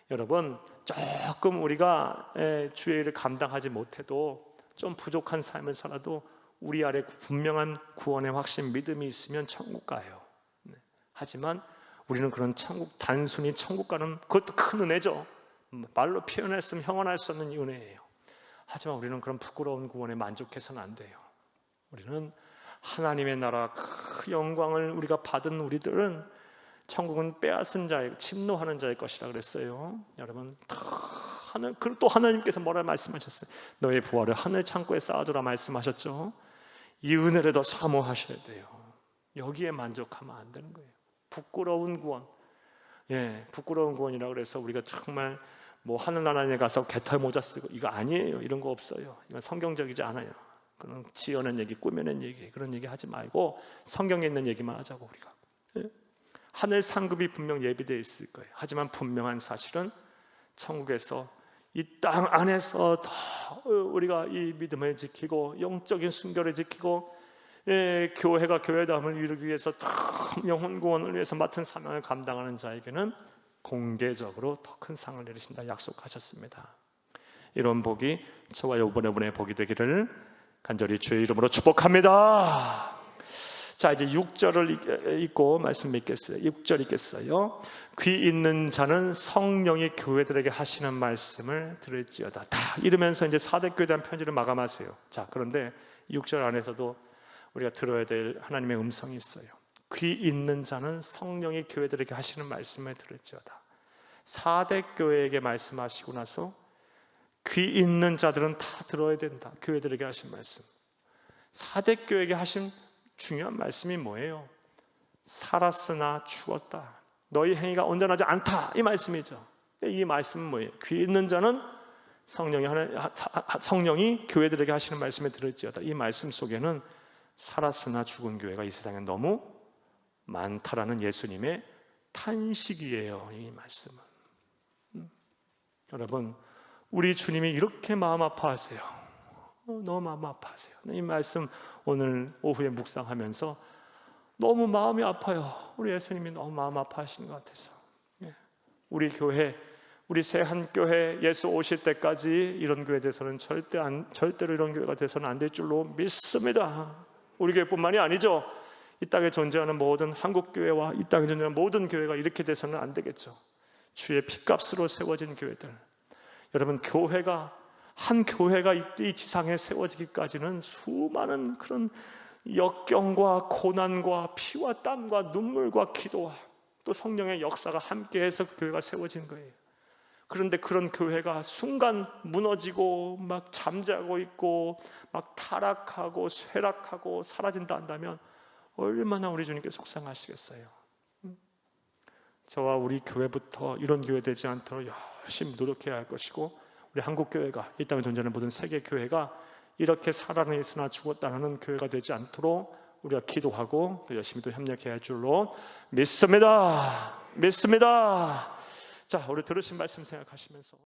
여러분, 조금 우리가 주의 일을 감당하지 못해도 좀 부족한 삶을 살아도 우리 아래 분명한 구원의 확신, 믿음이 있으면 천국 가요. 하지만 우리는 그런 단순히 천국 가는 그것도 큰 은혜죠. 말로 표현했으면 형언할 수 없는 은혜예요. 하지만 우리는 그런 부끄러운 구원에 만족해서는 안 돼요. 우리는 하나님의 나라 그 영광을 우리가 받은 우리들은 천국은 빼앗은 자의, 침노하는 자의 것이라 그랬어요. 여러분, 또 하나님께서 뭐라 말씀하셨어요? 너의 부활을 하늘 창고에 쌓아두라 말씀하셨죠. 이 은혜를 더 사모하셔야 돼요. 여기에 만족하면 안 되는 거예요. 부끄러운 구원, 부끄러운 구원이라고 그래서 우리가 정말 하늘나라에 가서 깃털 모자 쓰고 이거 아니에요. 이런 거 없어요. 이건 성경적이지 않아요. 그런 지어낸 얘기, 꾸며낸 얘기, 그런 얘기 하지 말고 성경에 있는 얘기만 하자고. 우리가 하늘 상급이 분명 예비되어 있을 거예요. 하지만 분명한 사실은 천국에서 이 땅 안에서 더 우리가 이 믿음을 지키고 영적인 순결을 지키고 교회가 교회다움을 이루기 위해서 더 영혼 구원을 위해서 맡은 사명을 감당하는 자에게는 공개적으로 더 큰 상을 내리신다 약속하셨습니다. 이런 복이 저와 여러분의 복이 되기를 간절히 주의 이름으로 축복합니다. 자, 이제 6절을 읽고 말씀 읽겠어요. 6절 읽겠어요. 귀 있는 자는 성령이 교회들에게 하시는 말씀을 들을지어다. 다 이러면서 이제 사대교회에 대한 편지를 마감하세요. 자, 그런데 6절 안에서도 우리가 들어야 될 하나님의 음성이 있어요. 귀 있는 자는 성령이 교회들에게 하시는 말씀을 들을지어다. 사대교회에게 말씀하시고 나서 귀 있는 자들은 다 들어야 된다. 교회들에게 하신 말씀. 사대교회에게 하신 중요한 말씀이 뭐예요? 살았으나 죽었다. 너희 행위가 온전하지 않다. 이 말씀이죠. 이 말씀은 뭐예요? 귀 있는 자는 성령이 교회들에게 하시는 말씀을 들을지어다. 이 말씀 속에는 살았으나 죽은 교회가 이 세상에 너무 많다라는 예수님의 탄식이에요. 이 말씀은. 여러분, 우리 주님이 이렇게 마음 아파하세요. 너무 마음 아파하세요. 이 말씀 오늘 오후에 묵상하면서 너무 마음이 아파요. 우리 예수님이 너무 마음 아파하시는 것 같아서. 우리 교회, 우리 새한교회 예수 오실 때까지 이런 교회에 대해서는 절대로 이런 교회가 돼서는 안 될 줄로 믿습니다. 우리 교회뿐만이 아니죠. 이 땅에 존재하는 모든 한국교회와 이 땅에 존재하는 모든 교회가 이렇게 돼서는 안 되겠죠. 주의 피값으로 세워진 교회들. 여러분, 한 교회가 이 지상에 세워지기까지는 수많은 그런 역경과 고난과 피와 땀과 눈물과 기도와 또 성령의 역사가 함께해서 그 교회가 세워진 거예요. 그런데 그런 교회가 순간 무너지고 막 잠자고 있고 막 타락하고 쇠락하고 사라진다 한다면 얼마나 우리 주님께 속상하시겠어요. 저와 우리 교회부터 이런 교회 되지 않도록 열심히 노력해야 할 것이고, 우리 한국교회가, 이 땅에 존재하는 모든 세계교회가 이렇게 살아있으나 죽었다는 교회가 되지 않도록 우리가 기도하고 또 열심히 또 협력해야 할 줄로 믿습니다. 자, 우리 들으신 말씀 생각하시면서